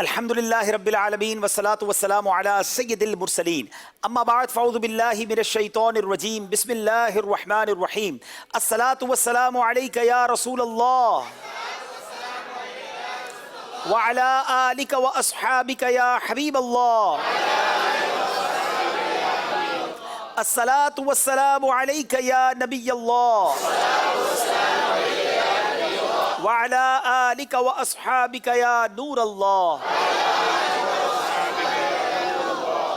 الحمدللہ رب العالمین والصلاة والسلام علی سید المرسلین اما بعد فاعوذ باللہ من الشیطان الرجیم بسم اللہ الرحمن الرحیم الصلاة والسلام علیک یا رسول اللہ وعلی آلک واصحابک یا حبیب اللہ الصلاة والسلام علیک یا نبی اللہ وعلى آلك وأصحابك يا نور اللہ۔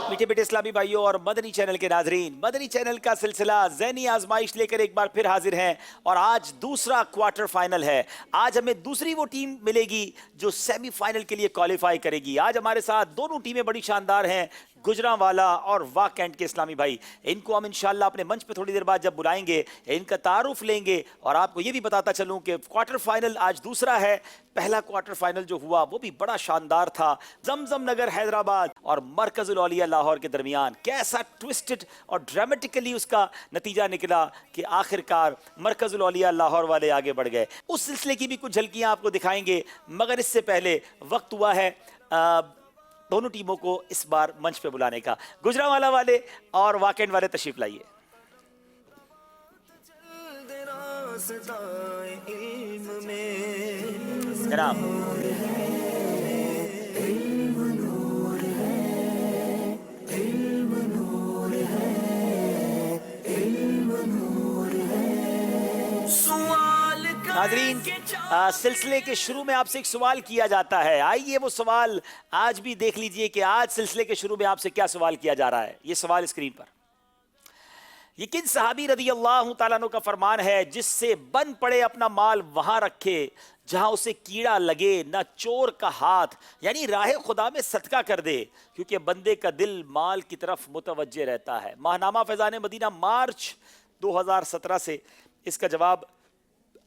میٹھے بیٹے اسلامی بھائیوں اور مدنی چینل کے ناظرین، مدنی چینل کا سلسلہ ذہنی آزمائش لے کر ایک بار پھر حاضر ہیں، اور آج دوسرا کوارٹر فائنل ہے۔ آج ہمیں دوسری وہ ٹیم ملے گی جو سیمی فائنل کے لیے کوالیفائی کرے گی۔ آج ہمارے ساتھ دونوں ٹیمیں بڑی شاندار ہیں، گجرانوالا اور واہ کینٹ کے اسلامی بھائی۔ ان کو ہم انشاءاللہ اپنے منچ پہ تھوڑی دیر بعد جب بلائیں گے ان کا تعارف لیں گے، اور آپ کو یہ بھی بتاتا چلوں کہ کوارٹر فائنل آج دوسرا ہے۔ پہلا کوارٹر فائنل جو ہوا وہ بھی بڑا شاندار تھا، زمزم نگر حیدرآباد اور مرکز الاولیاء لاہور کے درمیان۔ کیسا ٹوسٹڈ اور ڈرامیٹیکلی اس کا نتیجہ نکلا کہ آخر کار مرکز الاولیاء لاہور والے آگے بڑھ گئے۔ اس سلسلے کی بھی کچھ جھلکیاں آپ کو دکھائیں گے، مگر اس سے پہلے وقت ہوا ہے دونوں ٹیموں کو اس بار منچ پہ بلانے کا۔ گجرانوالا والے اور واہ کینٹ والے تشریف لائیے۔ جناب ناظرین، سلسلے کے شروع میں آپ سے ایک سوال کیا جاتا ہے، آئیے وہ سوال آج بھی دیکھ لیجئے کہ آج سلسلے کے شروع میں آپ سے کیا سوال کیا جا رہا ہے۔ یہ سوال اسکرین پر، یہ کن صحابی رضی اللہ تعالیٰ عنہ کا فرمان ہے جس سے بن پڑے اپنا مال وہاں رکھے جہاں اسے کیڑا لگے نہ چور کا ہاتھ، یعنی راہ خدا میں صدقہ کر دے کیونکہ بندے کا دل مال کی طرف متوجہ رہتا ہے۔ ماہنامہ فیضان مدینہ مارچ 2017 سے اس کا جواب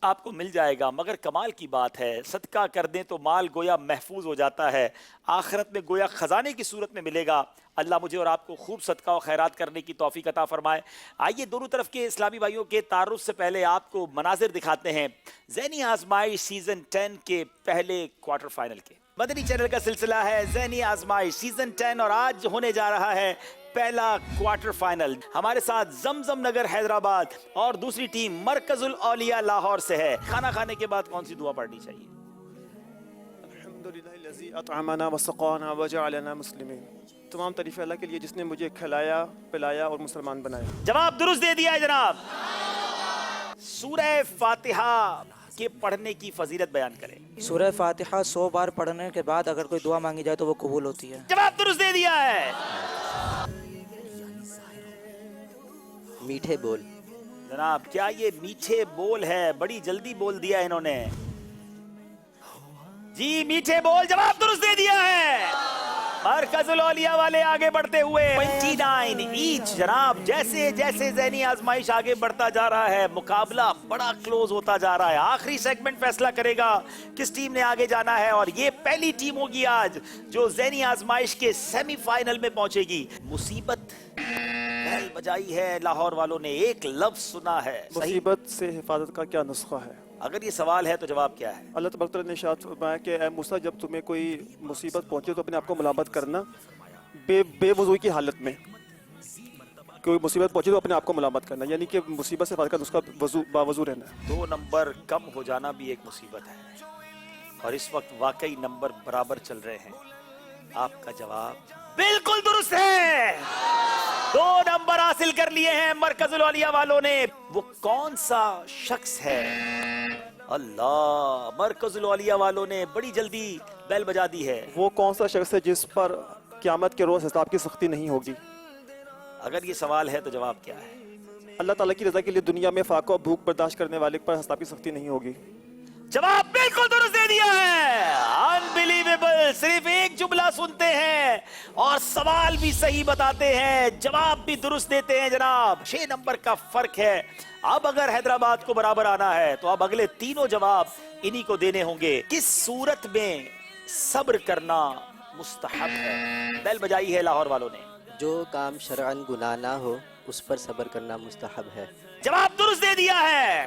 آپ کو مل جائے گا، مگر کمال کی بات ہے صدقہ کر دیں تو مال گویا محفوظ ہو جاتا ہے، آخرت میں گویا خزانے کی صورت میں ملے گا۔ اللہ مجھے اور آپ کو خوب صدقہ و خیرات کرنے کی توفیق عطا فرمائے۔ آئیے دونوں طرف کے اسلامی بھائیوں کے تعارف سے پہلے آپ کو مناظر دکھاتے ہیں ذہنی آزمائش سیزن 10 کے پہلے کوارٹر فائنل کے۔ مدنی چینل کا سلسلہ ہے ذہنی آزمائش سیزن 10، اور آج ہونے جا رہا ہے پہلا کوارٹر فائنل۔ ہمارے ساتھ زمزم نگر حیدرآباد اور دوسری ٹیم مرکز الاولیاء لاہور سے ہے۔ کھانا کھانے کے بعد کون سی دعا پڑھنی چاہیے؟ الحمدللہ الذی اطعمنا وسقانا وجعلنا مسلمین۔ تمام تعریف اللہ کے لیے جس نے مجھے کھلایا پلایا اور مسلمان بنایا۔ جواب درست دے دیا ہے جناب۔ سورہ فاتحہ کے پڑھنے کی فضیلت بیان کریں۔ سورہ فاتحہ 100 بار پڑھنے کے بعد اگر کوئی دعا مانگی جائے تو وہ قبول ہوتی ہے۔ جواب درست دے دیا ہے۔ میٹھے بول۔ جناب کیا یہ میٹھے بول ہے؟ بڑی جلدی بول دیا انہوں نے جی، میٹھے بول جواب درست دے دیا ہے۔ مرکز الاولیاء والے آگے بڑھتے ہوئے 29 ایچ۔ جناب جیسے جیسے ذہنی آزمائش آگے بڑھتا جا رہا ہے مقابلہ بڑا کلوز ہوتا جا رہا ہے۔ آخری سیگمنٹ فیصلہ کرے گا کس ٹیم نے آگے جانا ہے، اور یہ پہلی ٹیم ہوگی آج جو ذہنی آزمائش کے سیمی فائنل میں پہنچے گی۔ مصیبت بیل بجائی ہے لاہور والوں نے، ایک لفظ سنا ہے۔ مصیبت سے حفاظت کا کیا نسخہ ہے؟ اگر یہ سوال ہے تو جواب کیا ہے؟ اللہ تبارک تعالیٰ نے ارشاد فرمایا کہ اے موسیٰ جب تمہیں کوئی مصیبت پہنچے تو اپنے آپ کو ملامت کرنا بے وضوئی کی حالت میں۔ کوئی مصیبت پہنچے تو اپنے آپ کو ملامت کرنا، یعنی کہ مصیبت سے حفاظت کا نسخہ باوضو رہنا ہے۔ 2 نمبر کم ہو جانا بھی ایک مصیبت ہے، اور اس وقت واقعی نمبر برابر چل رہے ہیں۔ آپ کا جواب بالکل درست ہے، 2 نمبر حاصل کر لیے ہیں مرکز الاولیاء والوں نے۔ وہ کون سا شخص ہے؟ اللہ، مرکز الاولیاء والوں نے بڑی جلدی بیل بجا دی ہے۔ وہ کون سا شخص ہے جس پر قیامت کے روز حساب کی سختی نہیں ہوگی؟ اگر یہ سوال ہے تو جواب کیا ہے؟ اللہ تعالیٰ کی رضا کے لیے دنیا میں فاقہ و بھوک برداشت کرنے والے پر حساب کی سختی نہیں ہوگی۔ جواب بالکل درست دے دیا ہے۔ انبلیویبل، صرف ایک جملہ سنتے ہیں اور سوال بھی صحیح بتاتے ہیں، جواب بھی درست دیتے ہیں جناب۔ 6 نمبر کا فرق ہے۔ اب اگر حیدرآباد کو برابر آنا ہے تو اب اگلے تینوں جواب انہی کو دینے ہوں گے۔ کس صورت میں صبر کرنا مستحب ہے؟ بیل بجائی ہے لاہور والوں نے۔ جو کام شرعاً گناہ نہ ہو اس پر صبر کرنا مستحب ہے۔ جواب درست دے دیا ہے۔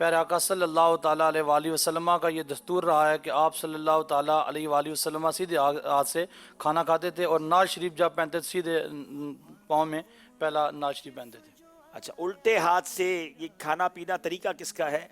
پیارے آقا صلی اللہ تعالیٰ علیہ وآلہ وسلم کا یہ دستور رہا ہے کہ آپ صلی اللہ تعالیٰ علیہ وآلہ وسلم سیدھے ہاتھ سے کھانا کھاتے تھے اور ناز شریف جب پہنتے تھے سیدھے پاؤں میں پہلا ناز شریف پہنتے تھے. اچھا، الٹے ہاتھ سے یہ کھانا پینا طریقہ کس کا ہے؟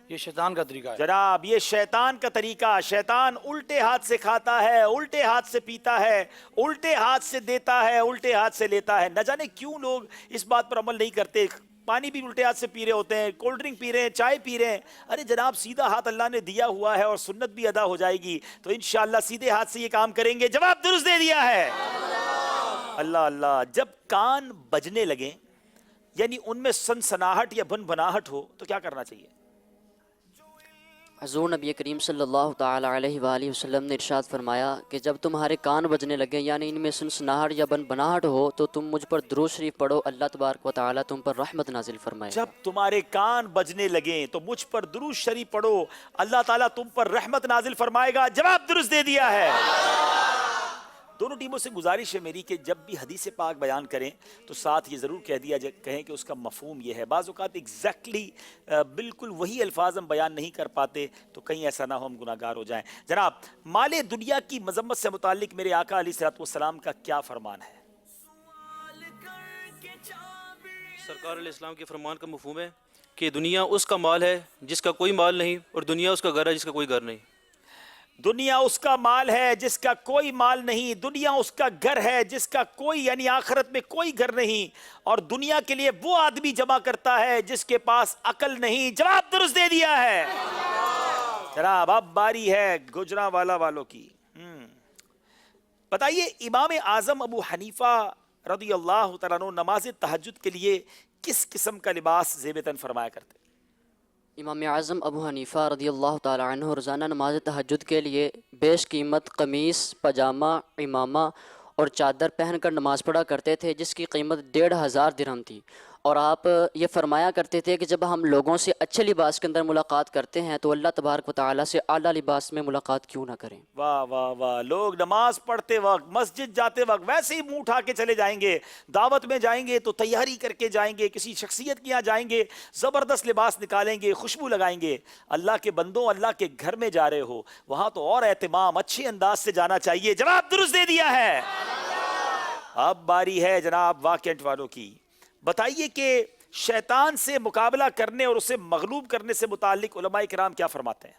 یہ شیطان کا طریقہ ہے. جناب یہ شیطان کا طریقہ. شیطان الٹے ہاتھ سے کھاتا ہے، الٹے ہاتھ سے پیتا ہے، الٹے ہاتھ سے دیتا ہے، الٹے ہاتھ سے لیتا ہے. نہ جانے کیوں لوگ اس بات پر عمل نہیں کرتے. پانی بھی الٹے ہاتھ سے پی رہے ہوتے ہیں، کولڈ ڈرنک پی رہے ہیں، چائے پی رہے ہیں. ارے جناب سیدھا ہاتھ اللہ نے دیا ہوا ہے اور سنت بھی ادا ہو جائے گی تو انشاءاللہ سیدھے ہاتھ سے یہ کام کریں گے. جواب درست دے دیا ہے. اللہ اللہ. جب کان بجنے لگیں یعنی ان میں سنسناہٹ یا بن بناہٹ ہو تو کیا کرنا چاہیے؟ حضور نبی کریم صلی اللہ تعالیٰ علیہ وآلہ وسلم نے ارشاد فرمایا کہ جب تمہارے کان بجنے لگیں یعنی ان میں سنسناہٹ یا بنبناہٹ ہو تو تم مجھ پر درود شریف پڑھو، اللہ تبارک و تعالیٰ تم پر رحمت نازل فرمائے. جب تمہارے کان بجنے لگیں تو مجھ پر درود شریف پڑھو، اللہ تعالیٰ تم پر رحمت نازل فرمائے گا. جواب درست دے دیا ہے. دونوں ٹیموں سے گزارش ہے میری کہ جب بھی حدیث پاک بیان کریں تو ساتھ یہ ضرور کہہ دیا کہیں کہ اس کا مفہوم یہ ہے. بعض اوقات ایگزیکٹلی بالکل وہی الفاظ ہم بیان نہیں کر پاتے تو کہیں ایسا نہ ہو ہم گناہ گار ہو جائیں. جناب مال دنیا کی مذمت سے متعلق میرے آقا علیہ الصلوۃ والسلام کا کیا فرمان ہے؟ سرکار علیہ السلام کے فرمان کا مفہوم ہے کہ دنیا اس کا مال ہے جس کا کوئی مال نہیں، اور دنیا اس کا گھر ہے جس کا کوئی گھر نہیں. دنیا اس کا مال ہے جس کا کوئی مال نہیں، دنیا اس کا گھر ہے جس کا کوئی یعنی آخرت میں کوئی گھر نہیں، اور دنیا کے لیے وہ آدمی جمع کرتا ہے جس کے پاس عقل نہیں. جواب درست دے دیا ہے. جناب اب باری ہے گجرانوالہ والوں کی. بتائیے امام اعظم ابو حنیفہ رضی اللہ تعالیٰ عنہ نماز تہجد کے لیے کس قسم کا لباس زیب تن فرمایا کرتے؟ امام اعظم ابو حنیفہ رضی اللہ تعالیٰ عنہ روزانہ نماز تہجد کے لیے بیش قیمت قمیص، پاجامہ، امامہ اور چادر پہن کر نماز پڑھا کرتے تھے جس کی قیمت 1500 درہم تھی. اور آپ یہ فرمایا کرتے تھے کہ جب ہم لوگوں سے اچھے لباس کے اندر ملاقات کرتے ہیں تو اللہ تبارک و تعالیٰ سے اعلیٰ لباس میں ملاقات کیوں نہ کریں. واہ واہ واہ. لوگ نماز پڑھتے وقت، مسجد جاتے وقت ویسے ہی منہ اٹھا کے چلے جائیں گے، دعوت میں جائیں گے تو تیاری کر کے جائیں گے، کسی شخصیت کے یہاں جائیں گے زبردست لباس نکالیں گے، خوشبو لگائیں گے. اللہ کے بندوں اللہ کے گھر میں جا رہے ہو وہاں تو اور اہتمام اچھے انداز سے جانا چاہیے. جواب درست دے دیا ہے. اب باری ہے جناب واقعات والوں کی. بتائیے کہ شیطان سے مقابلہ کرنے اور اسے مغلوب کرنے سے متعلق علماء کرام کیا فرماتے ہیں؟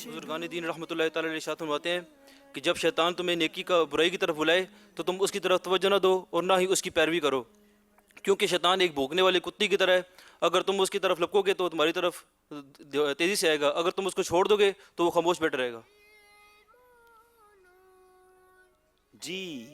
بزرگان دین رحمۃ اللہ تعالیٰ علیہ ارشاد فرماتے ہیں کہ جب شیطان تمہیں نیکی کا برائی کی طرف بلائے تو تم اس کی طرف توجہ نہ دو اور نہ ہی اس کی پیروی کرو، کیونکہ شیطان ایک بھونکنے والے کتے کی طرح ہے. اگر تم اس کی طرف لپکو گے تو تمہاری طرف تیزی سے آئے گا، اگر تم اس کو چھوڑ دو گے تو وہ خاموش بیٹھا رہے گا. جی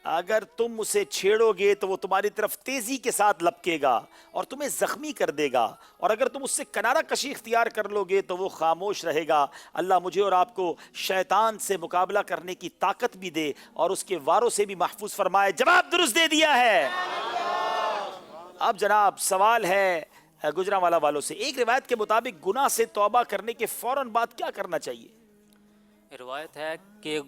اگر تم اسے چھیڑو گے تو وہ تمہاری طرف تیزی کے ساتھ لپکے گا اور تمہیں زخمی کر دے گا، اور اگر تم اس سے کنارہ کشی اختیار کر لو گے تو وہ خاموش رہے گا. اللہ مجھے اور آپ کو شیطان سے مقابلہ کرنے کی طاقت بھی دے اور اس کے واروں سے بھی محفوظ فرمائے. جواب درست دے دیا ہے. اب جناب سوال ہے گجرانوالہ والوں سے. ایک روایت کے مطابق گناہ سے توبہ کرنے کے فوراً بعد کیا کرنا چاہیے؟ روایت ہے کہ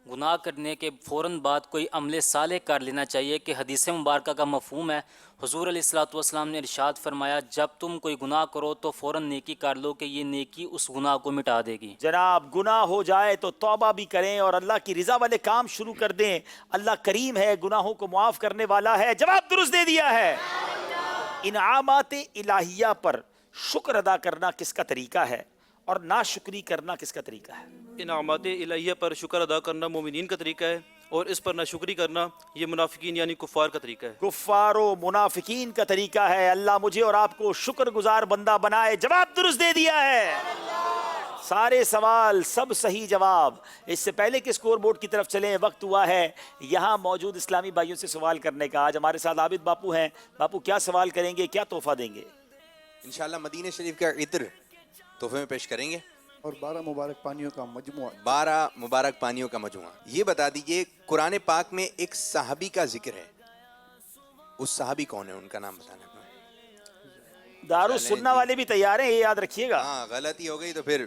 گناہ کرنے کے فوراً بعد کوئی عمل صالح کر لینا چاہیے کہ حدیث مبارکہ کا مفہوم ہے. حضور علیہ الصلوۃ والسلام نے ارشاد فرمایا جب تم کوئی گناہ کرو تو فوراً نیکی کر لو کہ یہ نیکی اس گناہ کو مٹا دے گی. جناب گناہ ہو جائے تو توبہ بھی کریں اور اللہ کی رضا والے کام شروع کر دیں. اللہ کریم ہے، گناہوں کو معاف کرنے والا ہے. جواب درست دے دیا ہے. انعامات الہیہ پر شکر ادا کرنا کس کا طریقہ ہے اور ناشکری کرنا کس کا طریقہ ہے؟ انعامات الہیہ پر شکر ادا کرنا مومنین کا طریقہ ہے، اور اس پر ناشکری کرنا یہ منافقین یعنی کفار کا طریقہ ہے. کفار و منافقین کا طریقہ ہے. اللہ مجھے اور آپ کو شکر گزار بندہ بنائے. جواب درست دے دیا ہے. سارے سوال سب صحیح جواب. اس سے پہلے کہ اسکور بورڈ کی طرف چلیں وقت ہوا ہے یہاں موجود اسلامی بھائیوں سے سوال کرنے کا. آج ہمارے ساتھ عابد باپو ہیں. باپو کیا سوال کریں گے، کیا تحفہ دیں گے؟ انشاءاللہ مدینہ شریف کا عطر تحفے میں پیش کریں گے اور 12 مبارک پانیوں کا مجموعہ. 12 مبارک پانیوں کا مجموعہ. یہ بتا دیجئے قرآن پاک میں ایک صحابی کا ذکر ہے، اس صحابی کون ہے؟ ان کا نام بتانا. دارالسنہ والے بھی تیار ہیں، یہ یاد رکھیے گا. ہاں غلطی ہو گئی تو پھر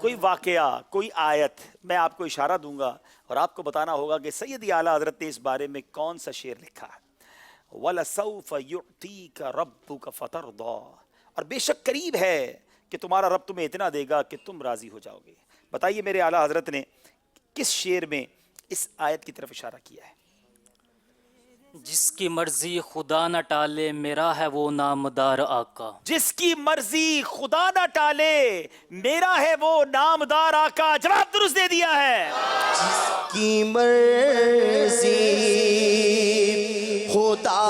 کوئی واقعہ، کوئی آیت، میں آپ کو اشارہ دوں گا اور آپ کو بتانا ہوگا کہ سیدی اعلیٰ حضرت نے اس بارے میں کون سا شعر لکھا ہے. وَلَسَوْفَ يُعْتِيكَ رَبُّكَ فَتَرْضَىٰ، اور بے شک قریب ہے کہ تمہارا رب تمہیں اتنا دے گا کہ تم راضی ہو جاؤ گے. بتائیے میرے اعلیٰ حضرت نے کس شعر میں اس آیت کی طرف اشارہ کیا ہے؟ جس کی مرضی خدا نہ ٹالے میرا ہے وہ نامدار آقا. جس کی مرضی خدا نہ ٹالے میرا ہے وہ نامدار آقا. جواب درست دے دیا ہے. جس کی مرضی خدا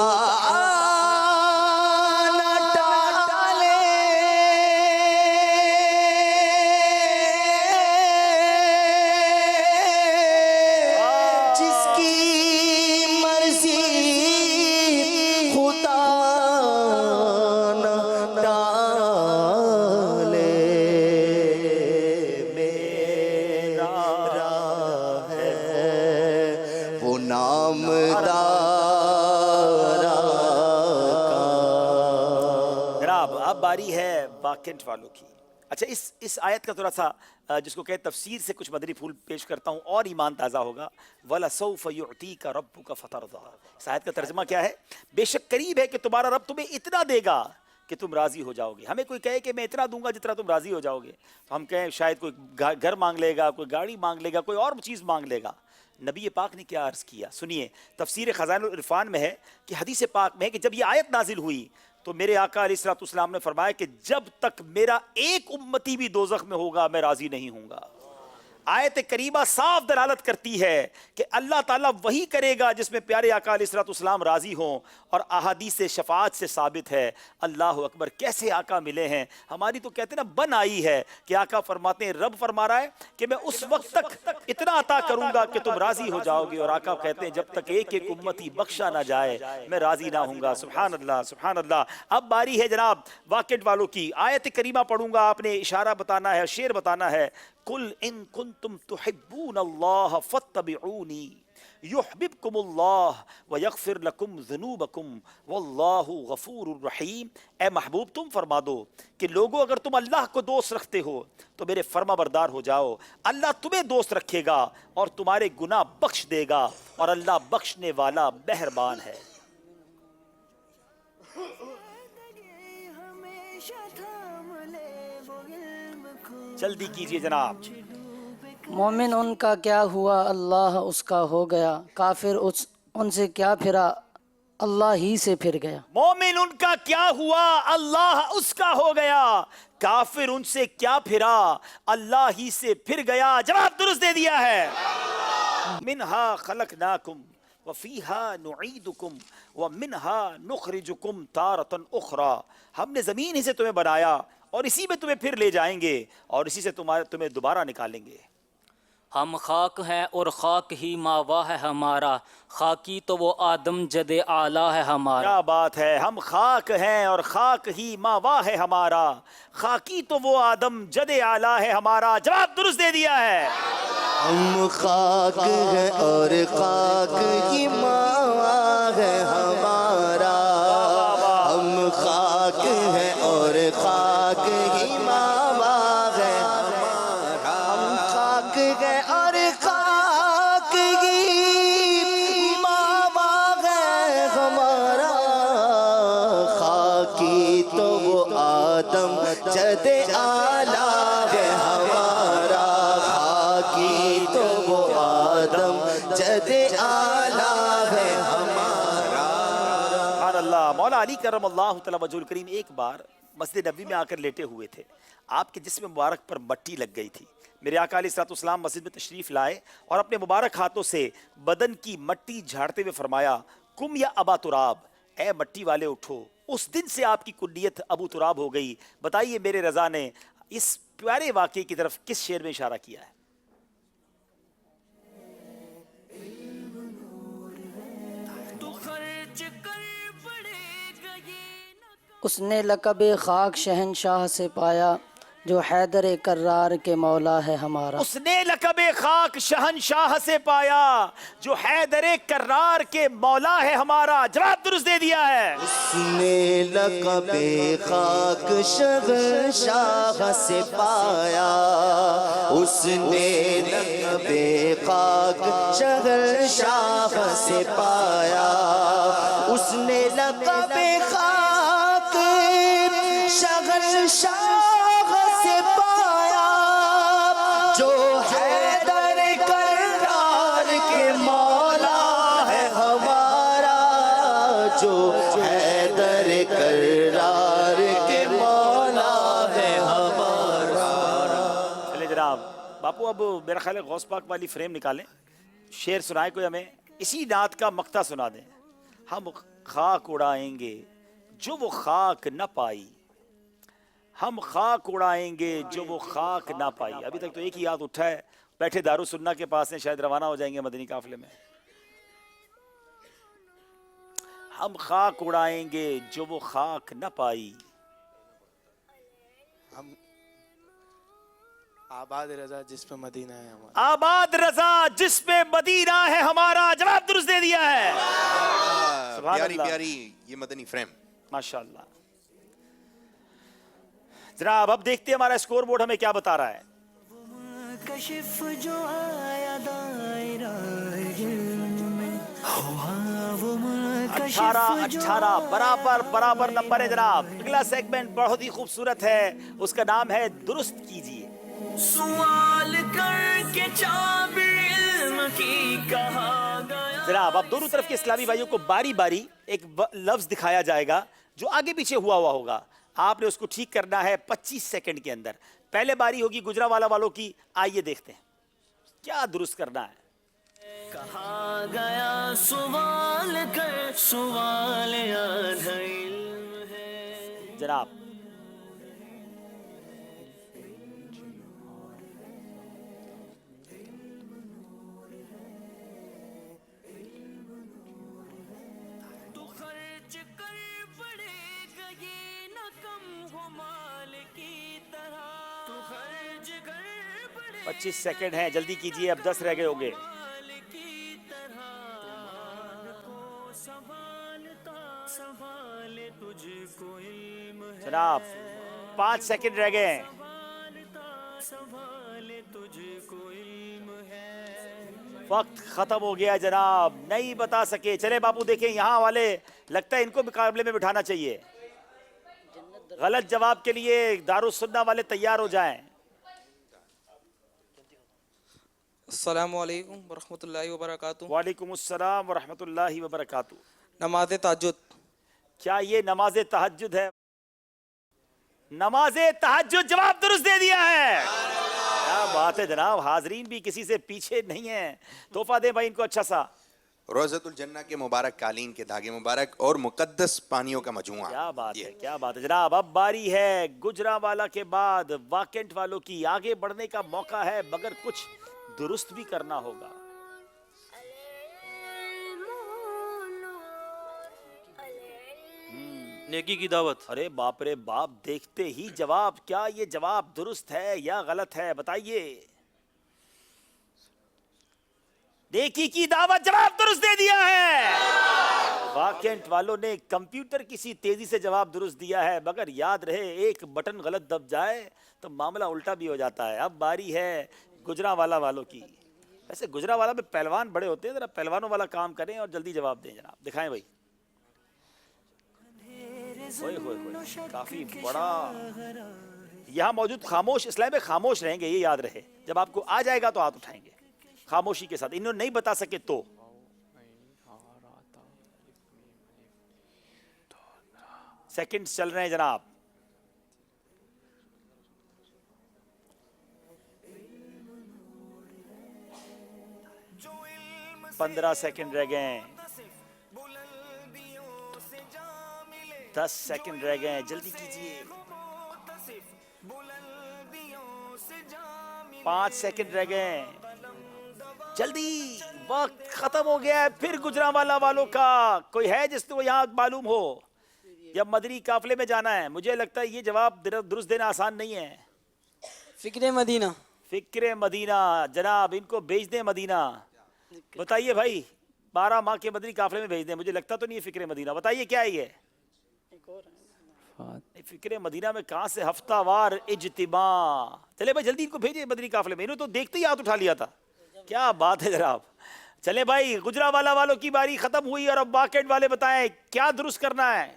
نہ ٹالے جس کی مرضی خدا نہ ٹالے میرا ہے وہ نامدار جناب اب باری ہے واکنٹ والوں کی. اچھا اس آیت کا تھوڑا سا جس کو کہ تفسیر سے کچھ مدری پھول پیش کرتا ہوں اور ایمان تازہ ہوگا. وَلَسَوْفَ يُعْتِيكَ رَبُّكَ فَتَرْضَىٰ. اس آیت کا ترجمہ کیا ہے؟ بے شک قریب ہے کہ تمہارا رب تمہیں اتنا دے گا کہ تم راضی ہو جاؤ گے. ہمیں کوئی کہے کہ میں اتنا دوں گا جتنا تم راضی ہو جاؤ گے تو ہم کہیں شاید کوئی گھر مانگ لے گا، کوئی گاڑی مانگ لے گا، کوئی اور چیز مانگ لے گا. نبی پاک نے کیا عرض کیا سنیے. تفسیر خزائن العرفان میں ہے کہ حدیث پاک میں ہے کہ جب یہ آیت نازل ہوئی تو میرے آقا علیہ الصلوۃ والسلام نے فرمایا کہ جب تک میرا ایک امتی بھی دوزخ میں ہوگا میں راضی نہیں ہوں گا. آیت کریمہ صاف دلالت کرتی ہے کہ اللہ تعالیٰ وہی کرے گا جس میں پیارے آقا علیہ الصلوۃ والسلام راضی ہوں، اور احادیث شفاعت سے ثابت ہے. اللہ اکبر، کیسے آقا ملے ہیں. ہماری تو کہتے ہیں نا بن آئی ہے کہ آقا فرماتے ہیں، رب فرما رہا ہے کہ میں اس وقت تک اتنا عطا کروں گا کہ تم راضی ہو جاؤ گے، اور آقا کہتے ہیں جب تک ایک ایک امتی بخشا نہ جائے میں راضی نہ ہوں گا. سبحان اللہ سبحان اللہ. اب باری ہے جناب واقعات والوں کی. آیت کریمہ پڑھوں گا، آپ نے اشارہ بتانا ہے، شعر بتانا ہے. قل ان کنتم تحبون اللہ فاتبعونی یحببکم اللہ ویغفر لکم ذنوبکم واللہ غفور الرحیم. اے محبوب تم فرما دو کہ لوگوں اگر تم اللہ کو دوست رکھتے ہو تو میرے فرما بردار ہو جاؤ. اللہ تمہیں دوست رکھے گا اور تمہارے گناہ بخش دے گا، اور اللہ بخشنے والا مہربان ہے. جلدی کیجئے جناب. مومن ان کا کیا ہوا اللہ اس کا ہو گیا، کافر ان سے کیا پھرا اللہ ہی سے پھر گیا. مومن ان کا کیا ہوا اللہ اس کا ہو گیا، کافر ان سے کیا پھرا اللہ ہی سے پھر گیا. جواب درست دے دیا ہے. منہا خلقناکم وفیہا نعیدکم ومنہا نخرجکم تارۃ اخری. ہم نے زمین ہی سے تمہیں بنایا اور اسی میں تمہیں پھر لے جائیں گے اور اسی سے تمہیں دوبارہ نکالیں گے. ہم خاک ہیں اور خاک ہی ماوا ہے ہمارا، خاکی تو وہ آدم جد اعلیٰ ہے ہمارا. کیا بات ہے. ہم خاک ہیں اور خاک ہی ماوا ہے ہمارا، خاکی تو وہ آدم جد اعلیٰ ہے ہمارا. جواب درست دے دیا ہے. ہم خاک ہیں اور خاک ہی ماوا ہے ہمارا. ہم خاک ہیں اور خاک ہی ماوا ہے ہمارا. ہم خاک ہیں اور خاک ہی ماوا ہے ہمارا. خاکی تو وہ آدم جد اعلیٰ ہے ہمارا. خاکی تو وہ آدم جد اعلیٰ ہے ہمارا. سبحان اللہ. مولا علی کرم اللہ تعالی وجہ الکریم ایک بار مسجد نبوی میں آ کر لیٹے ہوئے تھے. آپ کے جسم مبارک پر مٹی لگ گئی تھی. میرے آقا علیہ الصلوۃ والسلام مسجد میں تشریف لائے اور اپنے مبارک ہاتھوں سے بدن کی مٹی جھاڑتے ہوئے فرمایا، کم یا ابا تراب، اے مٹی والے اٹھو. اس دن سے آپ کی کنیت ابو تراب ہو گئی. بتائیے میرے رضا نے اس پیارے واقعے کی طرف کس شعر میں اشارہ کیا ہے؟ اس نے لقب خاک شہنشاہ سے پایا جو حیدر کرار کے مولا ہے ہمارا. اس نے لقب خاک شہنشاہ سے پایا جو حیدر کرار کے مولا ہے ہمارا. جواب درست دے دیا ہے. اس نے لقب خاک شہنشاہ سے پایا اس نے لقب خاک شہر شاہ سے پایا، اس نے لقب خاک شہر شاہ سے پایا، جو حیدر کرار کے مولا ہے ہمارا، جو حیدر کرار کے مولا ہے ہمارا۔ چلے جناب باپو، اب میرا خیال ہے غوث پاک والی فریم نکالیں، شعر سنائیں کوئی ہمیں، اسی نعت کا مقطع سنا دیں۔ ہم خاک اڑائیں گے جو وہ خاک نہ پائی، ہم خاک اڑائیں گے جو وہ خاک نہ پائی۔ ابھی تک تو ایک ہی یاد اٹھا ہے، بیٹھے دارالسنہ کے پاس ہیں، شاید روانہ ہو جائیں گے مدنی قافلے میں۔ ہم خاک اڑائیں گے جو وہ خاک نہ پائی، ہم آباد رضا جس پہ مدینہ ہے ہمارا، آباد رضا جس پہ مدینہ ہے ہمارا، جواب درست دے دیا ہے۔ سبحان پیاری اللہ، پیاری یہ مدنی فریم۔ ماشاءاللہ۔ جناب اب دیکھتے ہیں ہمارا اسکور بورڈ ہمیں کیا بتا رہا ہے۔ کشف جو آیا دائرہ علم میں، ہوا وہ 18 برابر برابر نمبر ہے جناب۔ اگلا سیگمنٹ بہت ہی خوبصورت ہے، اس کا نام ہے درست کیجئے۔ سوال کر کے چابِ علم کی کہا گیا۔ جناب اب دونوں طرف کے اسلامی بھائیوں کو باری باری ایک لفظ دکھایا جائے گا جو آگے پیچھے ہوا ہوگا، آپ نے اس کو ٹھیک کرنا ہے 25 سیکنڈ کے اندر۔ پہلے باری ہوگی گجرانوالہ والوں کی، آئیے دیکھتے ہیں کیا درست کرنا ہے۔ کہا گیا سوال کر، سوال آدھا علم ہے۔ جناب تو خرچ کر پڑے گا یہ نہ کم ہو مال کی طرح، تو خرچ کر پڑے 25 سیکنڈ ہیں، جلدی کیجئے، اب 10 رہ گئے ہوگے۔ مال کی طرح، مال کو سنبھالتا سنبھالے تجھ کو علم ہے، جناب 5 سیکنڈ رہ گئے ہیں۔ سنبھالتا سنبھالے تجھ کو علم ہے۔ وقت ختم ہو گیا جناب، نہیں بتا سکے۔ چلے باپو دیکھیں یہاں والے، لگتا ہے ان کو مقابلے میں بٹھانا چاہیے۔ غلط جواب کے لیے دارالسنہ والے تیار ہو جائیں۔ السلام علیکم ورحمۃ اللہ وبرکاتہ۔ وعلیکم السلام ورحمۃ اللہ وبرکاتہ۔ نماز تہجد، کیا یہ نماز تہجد ہے؟ نماز تہجد، جواب درست دے دیا ہے۔ کیا بات ہے جناب، حاضرین بھی کسی سے پیچھے نہیں ہیں۔ تحفہ دیں بھائی ان کو اچھا سا۔ روزۃ الجنہ کے مبارک قالین کے دھاگے مبارک اور مقدس پانیوں کا مجموعہ۔ کیا بات ہے، کیا بات ہے جناب۔ اب باری ہے گجرانوالہ کے بعد واکنٹ والوں کی، آگے بڑھنے کا موقع ہے مگر کچھ درست بھی کرنا ہوگا۔ نیکی کی دعوت۔ ارے باپ رے باپ، دیکھتے ہی جواب، کیا یہ جواب درست ہے یا غلط ہے بتائیے۔ نیکی کی دعوت، جواب درست دے دیا ہے۔ واکنٹ والوں نے کمپیوٹر کسی تیزی سے جواب درست دیا ہے، مگر یاد رہے ایک بٹن غلط دب جائے تو معاملہ الٹا بھی ہو جاتا ہے۔ اب باری ہے گجرانوالہ والوں کی۔ ویسے گجرانوالہ میں پہلوان بڑے ہوتے ہیں، ذرا پہلوانوں والا کام کریں اور جلدی جواب دیں جناب، دکھائیں بھائی۔ ہوئے ہوئے ہوئے، کافی بڑا یہاں موجود خاموش اسلام میں خاموش رہیں گے، یہ یاد رہے، جب آپ کو آ جائے گا تو ہاتھ اٹھائیں گے خاموشی کے ساتھ۔ انہوں نے نہیں بتا سکے تو سیکنڈ چل رہے ہیں جناب۔ پندرہ سیکنڈ رہ گئے ہیں، 10 سیکنڈ رہ گئے ہیں، جلدی کیجئے۔ 5 سیکنڈ رہ گئے ہیں، جلدی، وقت ختم ہو گیا ہے۔ پھر گجرانوالہ والوں کا کوئی ہے جس کو یہاں معلوم ہو؟ جب مدنی قافلے میں جانا ہے، مجھے لگتا ہے یہ جواب درست دینا آسان نہیں ہے۔ فکر مدینہ، فکر مدینہ، جناب ان کو بھیج دیں مدینہ۔ بتائیے بھائی، 12 ماہ کے مدنی قافلے میں بھیج دیں، مجھے لگتا تو نہیں ہے فکر مدینہ۔ بتائیے کیا ہے یہ؟ فکر مدینہ میں کہاں سے ہفتہ وار اجتماع؟ چلے بھائی جلدی ان کو بھیجے مدنی قافلے میں، انہوں تو دیکھتے ہی ہاتھ اٹھا لیا تھا. کیا بات ہے جناب. چلے بھائی گجرانوالہ والوں کی باری ختم ہوئی اور اب واقعات والے بتائیں کیا درست کرنا ہے.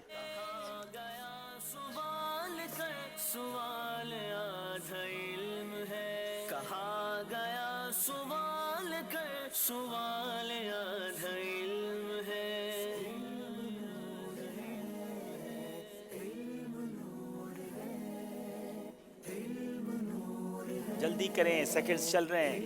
سوال آدھا علم ہے، کہا گیا سوال کر، سوال آدھا علم ہے. جلدی کریں، سیکنڈز چل رہے ہیں.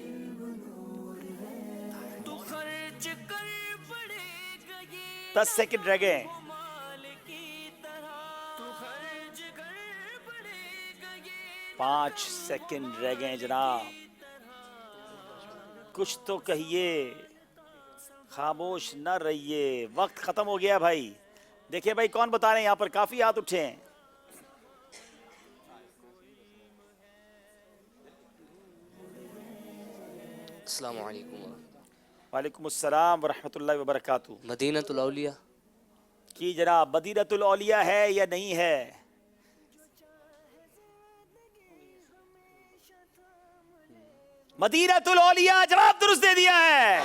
تو خرچ کر پڑے گا یہ 10 سیکنڈ رہ گئے. مال کی طرح، تو خرچ کر پڑے گا یہ 5 سیکنڈ رہ گئے جناب. کچھ تو کہیے، خاموش نہ رہیے، وقت ختم ہو گیا بھائی. دیکھیں بھائی کون بتا رہے ہیں، یہاں پر کافی ہاتھ اٹھے ہیں. السلام علیکم. وعلیکم السلام ورحمۃ اللہ وبرکاتہ. مدینۃ الاولیاء کی جناب مدینۃ الاولیاء ہے یا نہیں ہے؟ مدینۃ الاولیاء جواب درست دے دیا ہے.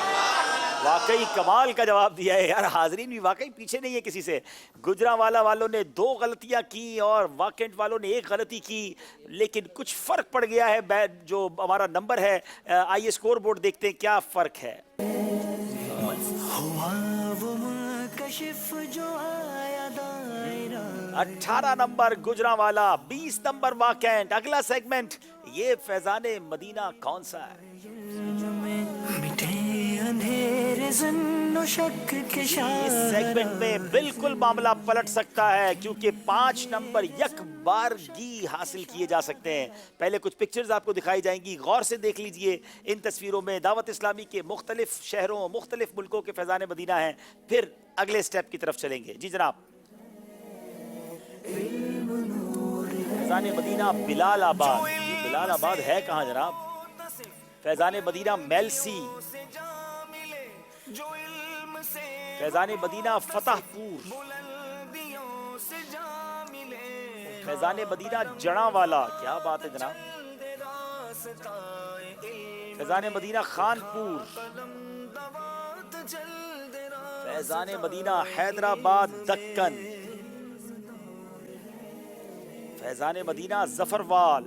واقعی کمال کا جواب دیا ہے یار. حاضرین بھی واقعی پیچھے نہیں ہے کسی سے. گجرانوالہ والوں نے 2 غلطیاں کی اور واقعات والوں نے 1 غلطی کی، لیکن کچھ فرق پڑ گیا ہے. جو ہمارا نمبر ہے، آئیے اسکور بورڈ دیکھتے ہیں کیا فرق ہے. ہوا وہ منکشف جو آیا دائرہ، 18 نمبر گجرانوالہ، 20 نمبر واقعات. اگلا سیگمنٹ یہ فیضان مدینہ کون سا ہے؟ مٹے اندھیرے ظن و شک کے اس شاہ، سیگمنٹ میں بالکل معاملہ پلٹ سکتا ہے کیونکہ 5 نمبر یک بارگی حاصل کیے جا سکتے ہیں. پہلے کچھ پکچرز آپ کو دکھائی جائیں گی، غور سے دیکھ لیجئے. ان تصویروں میں دعوت اسلامی کے مختلف شہروں، مختلف ملکوں کے فیضان مدینہ ہیں. پھر اگلے سٹیپ کی طرف چلیں گے. جی جناب. فیضان مدینہ بلال آباد. یہ بلال آباد ہے کہاں جناب؟ فیضان مدینہ میلسی. فیضان مدینہ فتح پور. فیضان مدینہ جڑاں والا. کیا بات ہے جناب. فیضان مدینہ خانپور. فیضان مدینہ حیدرآباد دکن. فیضان مدینہ ظفروال.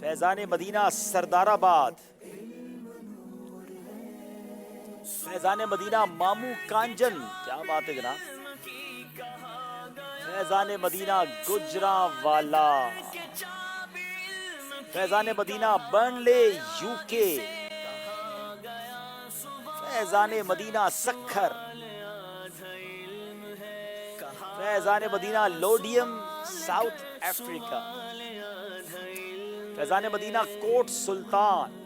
فیضان مدینہ سردار آباد. فیضان مدینہ مامو کانجن. کیا بات ہے جناب. فیضان مدینہ گجرانوالہ. فیضان مدینہ برنلے یو کے. فیضان مدینہ سکھر. Faizan Madina لوڈیم South Africa. فیضان مدینہ کوٹ سلطان.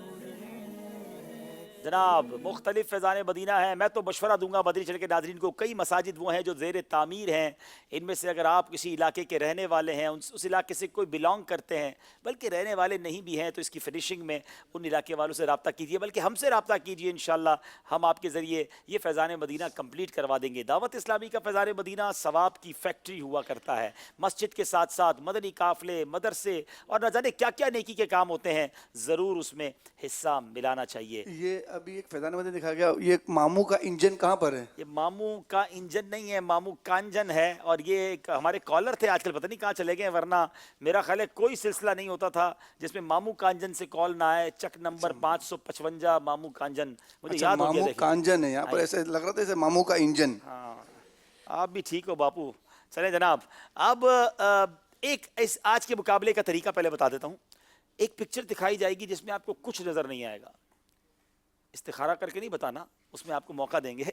جناب مختلف فیضان مدینہ ہیں. میں تو مشورہ دوں گا مدنی چینل کے ناظرین کو، کئی مساجد وہ ہیں جو زیر تعمیر ہیں. ان میں سے اگر آپ کسی علاقے کے رہنے والے ہیں، اس علاقے سے کوئی بلانگ کرتے ہیں، بلکہ رہنے والے نہیں بھی ہیں، تو اس کی فنیشنگ میں ان علاقے والوں سے رابطہ کیجئے، بلکہ ہم سے رابطہ کیجئے. انشاءاللہ ہم آپ کے ذریعے یہ فیضان مدینہ کمپلیٹ کروا دیں گے. دعوت اسلامی کا فیضان مدینہ ثواب کی فیکٹری ہوا کرتا ہے. مسجد کے ساتھ ساتھ مدنی قافلے، مدرسے اور نہ جانے کیا کیا نیکی کے کام ہوتے ہیں. ضرور اس میں حصہ ملانا چاہیے. یہ ابھی ایک فیضان مدینہ دکھا گیا، یہ ایک مامو کا انجن کہاں پر ہے؟ یہ مامو کا انجن نہیں ہے، مامو کانجن ہے. اور یہ ایک ہمارے کالر تھے، آج کل پتہ نہیں کہاں چلے گئے، ورنہ میرا خیال ہے کوئی سلسلہ نہیں ہوتا تھا جس میں مامو کانجن سے کال نہ آئے. چک نمبر 555 مامو کانجن. مجھے یاد ہو گیا. مامو کانجن ہے یہاں پر، ایسے لگ رہا تھا جیسے مامو کا انجن. ہاں آپ بھی ٹھیک ہو باپو. چلیں جناب اب ایک اس آج کے مقابلے کا طریقہ پہلے بتا دیتا ہوں. ایک پکچر دکھائی جائے گی جس میں آپ کو کچھ نظر نہیں آئے گا. استخارہ کر کے نہیں بتانا، اس میں آپ کو موقع دیں گے.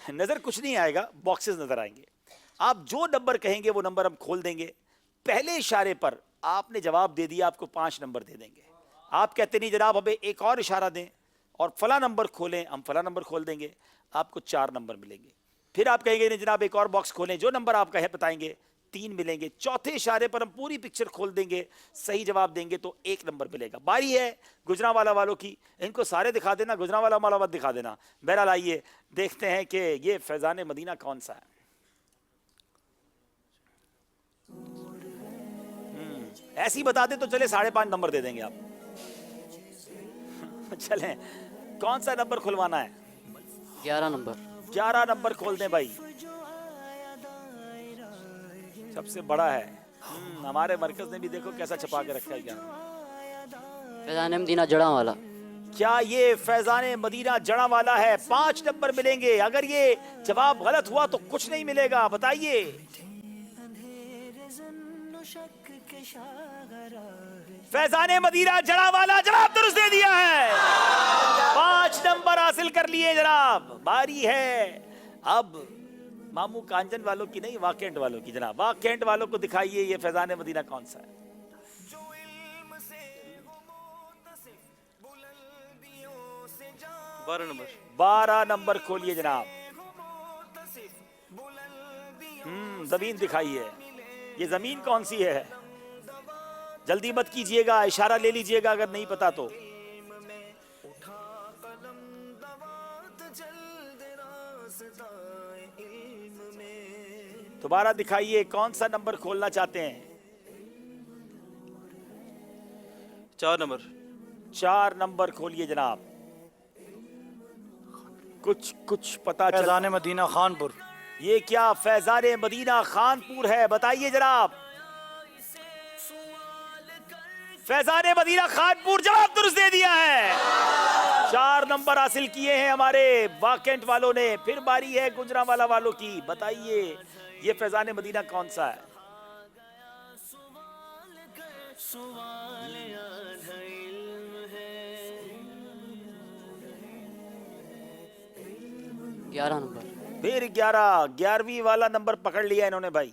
نظر کچھ نہیں آئے گا، باکسز نظر آئیں گے. آپ جو نمبر کہیں گے وہ نمبر ہم کھول دیں گے. پہلے اشارے پر آپ نے جواب دے دیا، آپ کو 5 نمبر دے دیں گے. آپ کہتے نہیں جناب ہمیں ایک اور اشارہ دیں اور فلاں نمبر کھولیں، ہم فلاں نمبر کھول دیں گے. آپ کو 4 نمبر ملیں گے. پھر آپ کہیں گے نہیں جناب ایک اور باکس کھولیں، جو نمبر آپ کہیں بتائیں گے 3 ملیں گے. چوتھے اشارے پر ہم پوری پکچر کھول دیں گے، صحیح جواب دیں گے تو 1 نمبر ملے گا. باری ہے گجرانوالہ والوں کی. ان کو سارے دکھا دینا، گجرانوالہ والا مت دکھا دینا. بہرحال آئیے دیکھتے ہیں کہ یہ فیضان مدینہ کون سا ہے. ایسی بتا دیں تو چلے 5.5 نمبر دے دیں گے آپ. چلیں کون سا نمبر کھلوانا ہے؟ 11 نمبر. 11 نمبر کھول دیں بھائی. سب سے بڑا ہے. ہمارے مرکز نے بھی دیکھو کیسا چھپا کے رکھا ہے. کیا فیضان مدینہ جڑاں والا. کیا یہ فیضان مدینہ جڑاں والا ہے؟ 5 نمبر ملیں گے. اگر یہ جواب غلط ہوا تو کچھ نہیں ملے گا. بتائیے. فیضان مدینہ جڑاں والا جواب درست دے دیا ہے. 5 نمبر حاصل کر لیے جناب. باری ہے اب مامو کانجن والوں کی نہیں، واکینٹ والوں کی. جناب واکینٹ والوں کو دکھائیے یہ فیضان مدینہ کون سا ہے. 12 نمبر. 12 نمبر کھولیے جناب. زمین دکھائیے. یہ زمین کون سی ہے؟ جلدی مت کیجئے گا، اشارہ لے لیجئے گا اگر نہیں پتا تو. دوبارہ دکھائیے کون سا نمبر کھولنا چاہتے ہیں. 4 نمبر. 4 نمبر کھولیے جناب. کچھ پتا چلا. فیضان مدینہ خانپور. یہ کیا فیضان مدینہ خانپور ہے؟ بتائیے جناب. فیضان مدینہ خانپور جواب درست دے دیا ہے. 4 نمبر حاصل کیے ہیں ہمارے واکینٹ والوں نے. پھر باری ہے گجرانوالہ والوں کی. بتائیے یہ فیضان مدینہ کون سا ہے؟ 11 نمبر. پھر 11ویں والا نمبر پکڑ لیا انہوں نے بھائی.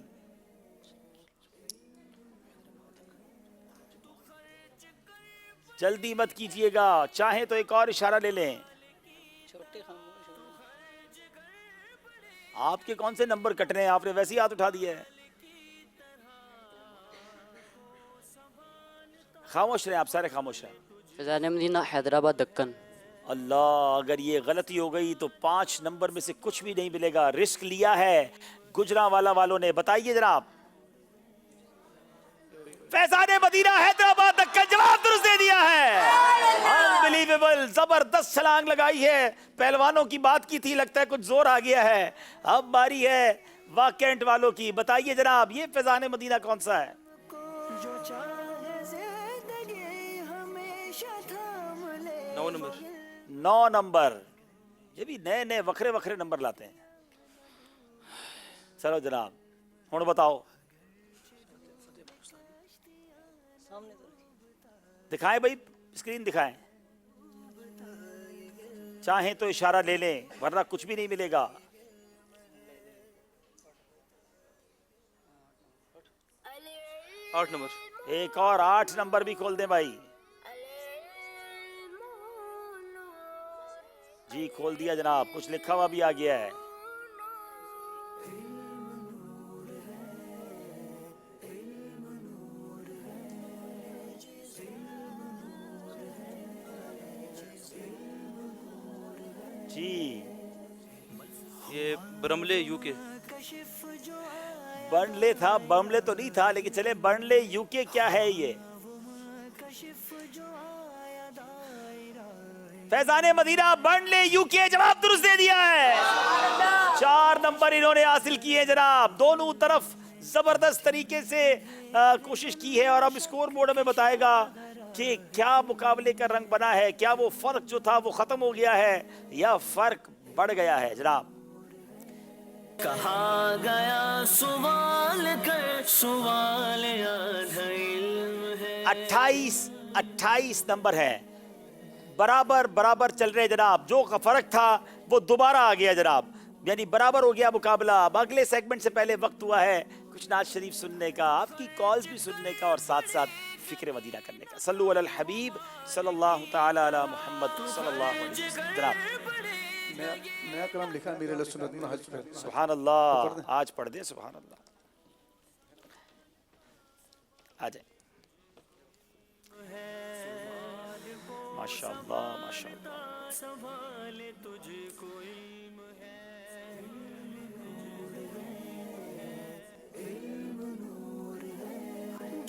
جلدی مت کیجئے گا، چاہیں تو ایک اور اشارہ لے لیں. آپ کے کون سے نمبر کٹنے ہیں؟ آپ نے ویسے ہی ہاتھ اٹھا دیا ہے. خاموش رہیں آپ سارے، خاموش رہیں. فیضان مدینہ حیدرآباد دکن. اللہ، اگر یہ غلطی ہو گئی تو 5 نمبر میں سے کچھ بھی نہیں ملے گا. رسک لیا ہے گجرانوالہ والوں نے. بتائیے جناب. فیضان مدینہ حیدرآباد دکن جواب درست دے دیا ہے. انبلیویبل، زبردست چھلانگ لگائی ہے. پہلوانوں کی بات کی تھی، لگتا ہے کچھ زور آ گیا ہے. اب باری ہے واکینٹ والوں کی. بتائیے جناب یہ فیضان مدینہ کون سا ہے؟ 9 نمبر. 9 نمبر. یہ بھی نئے وکھرے نمبر لاتے ہیں. چلو جناب ہوں بتاؤ. دکھائیں بھائی، اسکرین دکھائیں. چاہیں تو اشارہ لے لیں ورنہ کچھ بھی نہیں ملے گا. آٹھ نمبر. ایک اور 8 نمبر بھی کھول دیں بھائی. جی کھول دیا جناب. کچھ لکھا ہوا بھی آ گیا ہے. جی یہ برملے یو کے. برنلے تھا، برملے تو نہیں تھا، لیکن چلے برنلے یو کے کیا ہے یہ؟ فیضان مدینہ برنلے یو کے جواب درست دے دیا ہے. 4 نمبر انہوں نے حاصل کیے جناب. دونوں طرف زبردست طریقے سے کوشش کی ہے. اور اب اسکور بورڈ میں بتائے گا کہ کیا مقابلے کا رنگ بنا ہے. کیا وہ فرق جو تھا وہ ختم ہو گیا ہے یا فرق بڑھ گیا ہے جناب. کہا گیا سوال کر سوال یاد علم ہے. 28 نمبر ہے. برابر چل رہے جناب. جو فرق تھا وہ دوبارہ آ گیا جناب، یعنی برابر ہو گیا مقابلہ. اب اگلے سیگمنٹ سے پہلے وقت ہوا ہے کچھ نعت شریف سننے کا، آپ کی کالز بھی سننے کا، اور ساتھ ساتھ فکر مدینہ کرنے کا. صلو علی الحبیب صلی اللہ تعالی علی محمد صلی اللہ علیہ وسلم. جناب نیا کلام لکھا ہے میرے سنت منہج پہ. سبحان اللہ. آج پڑھ دیں. سبحان اللہ. آ جائیں. ماشاء اللہ ماشاء اللہ. سوال تجھ کو علم ہے.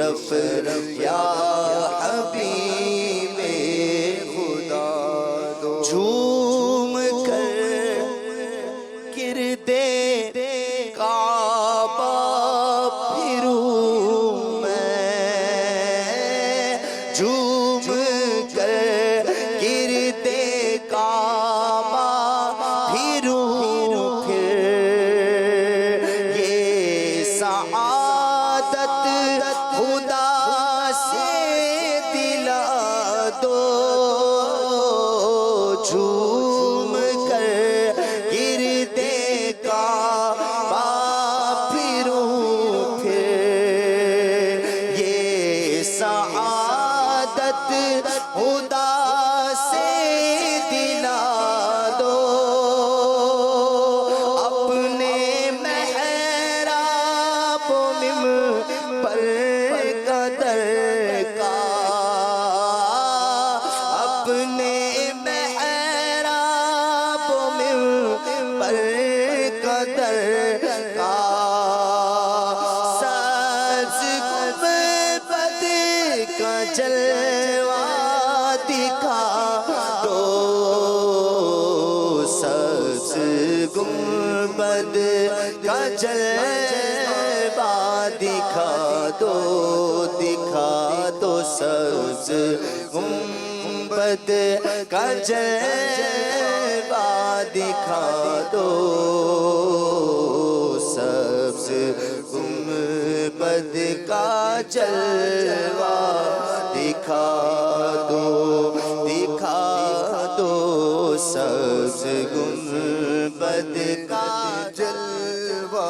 شرف یا حبیب خدا دو جھوم کر گردے کعبہ پھروں میں جھوم کر گردے کعبہ پھروں پھر یہ سعادت خدا سے دلا دو جھوم کر گردے کعبہ پھروں پھر یہ سعادت خدا سے دلا دو اپنے محراب و منبر قدر کا اپنے محراب و منبر قدر کا سبز گنبد کا جلوہ دکھا دو سبز گنبد کا جلوہ دکھا دو سبز گنبد کا جلوہ دکھا دو سبز گنبد کا جلوہ دکھا دو سبز گنبد کا جلوہ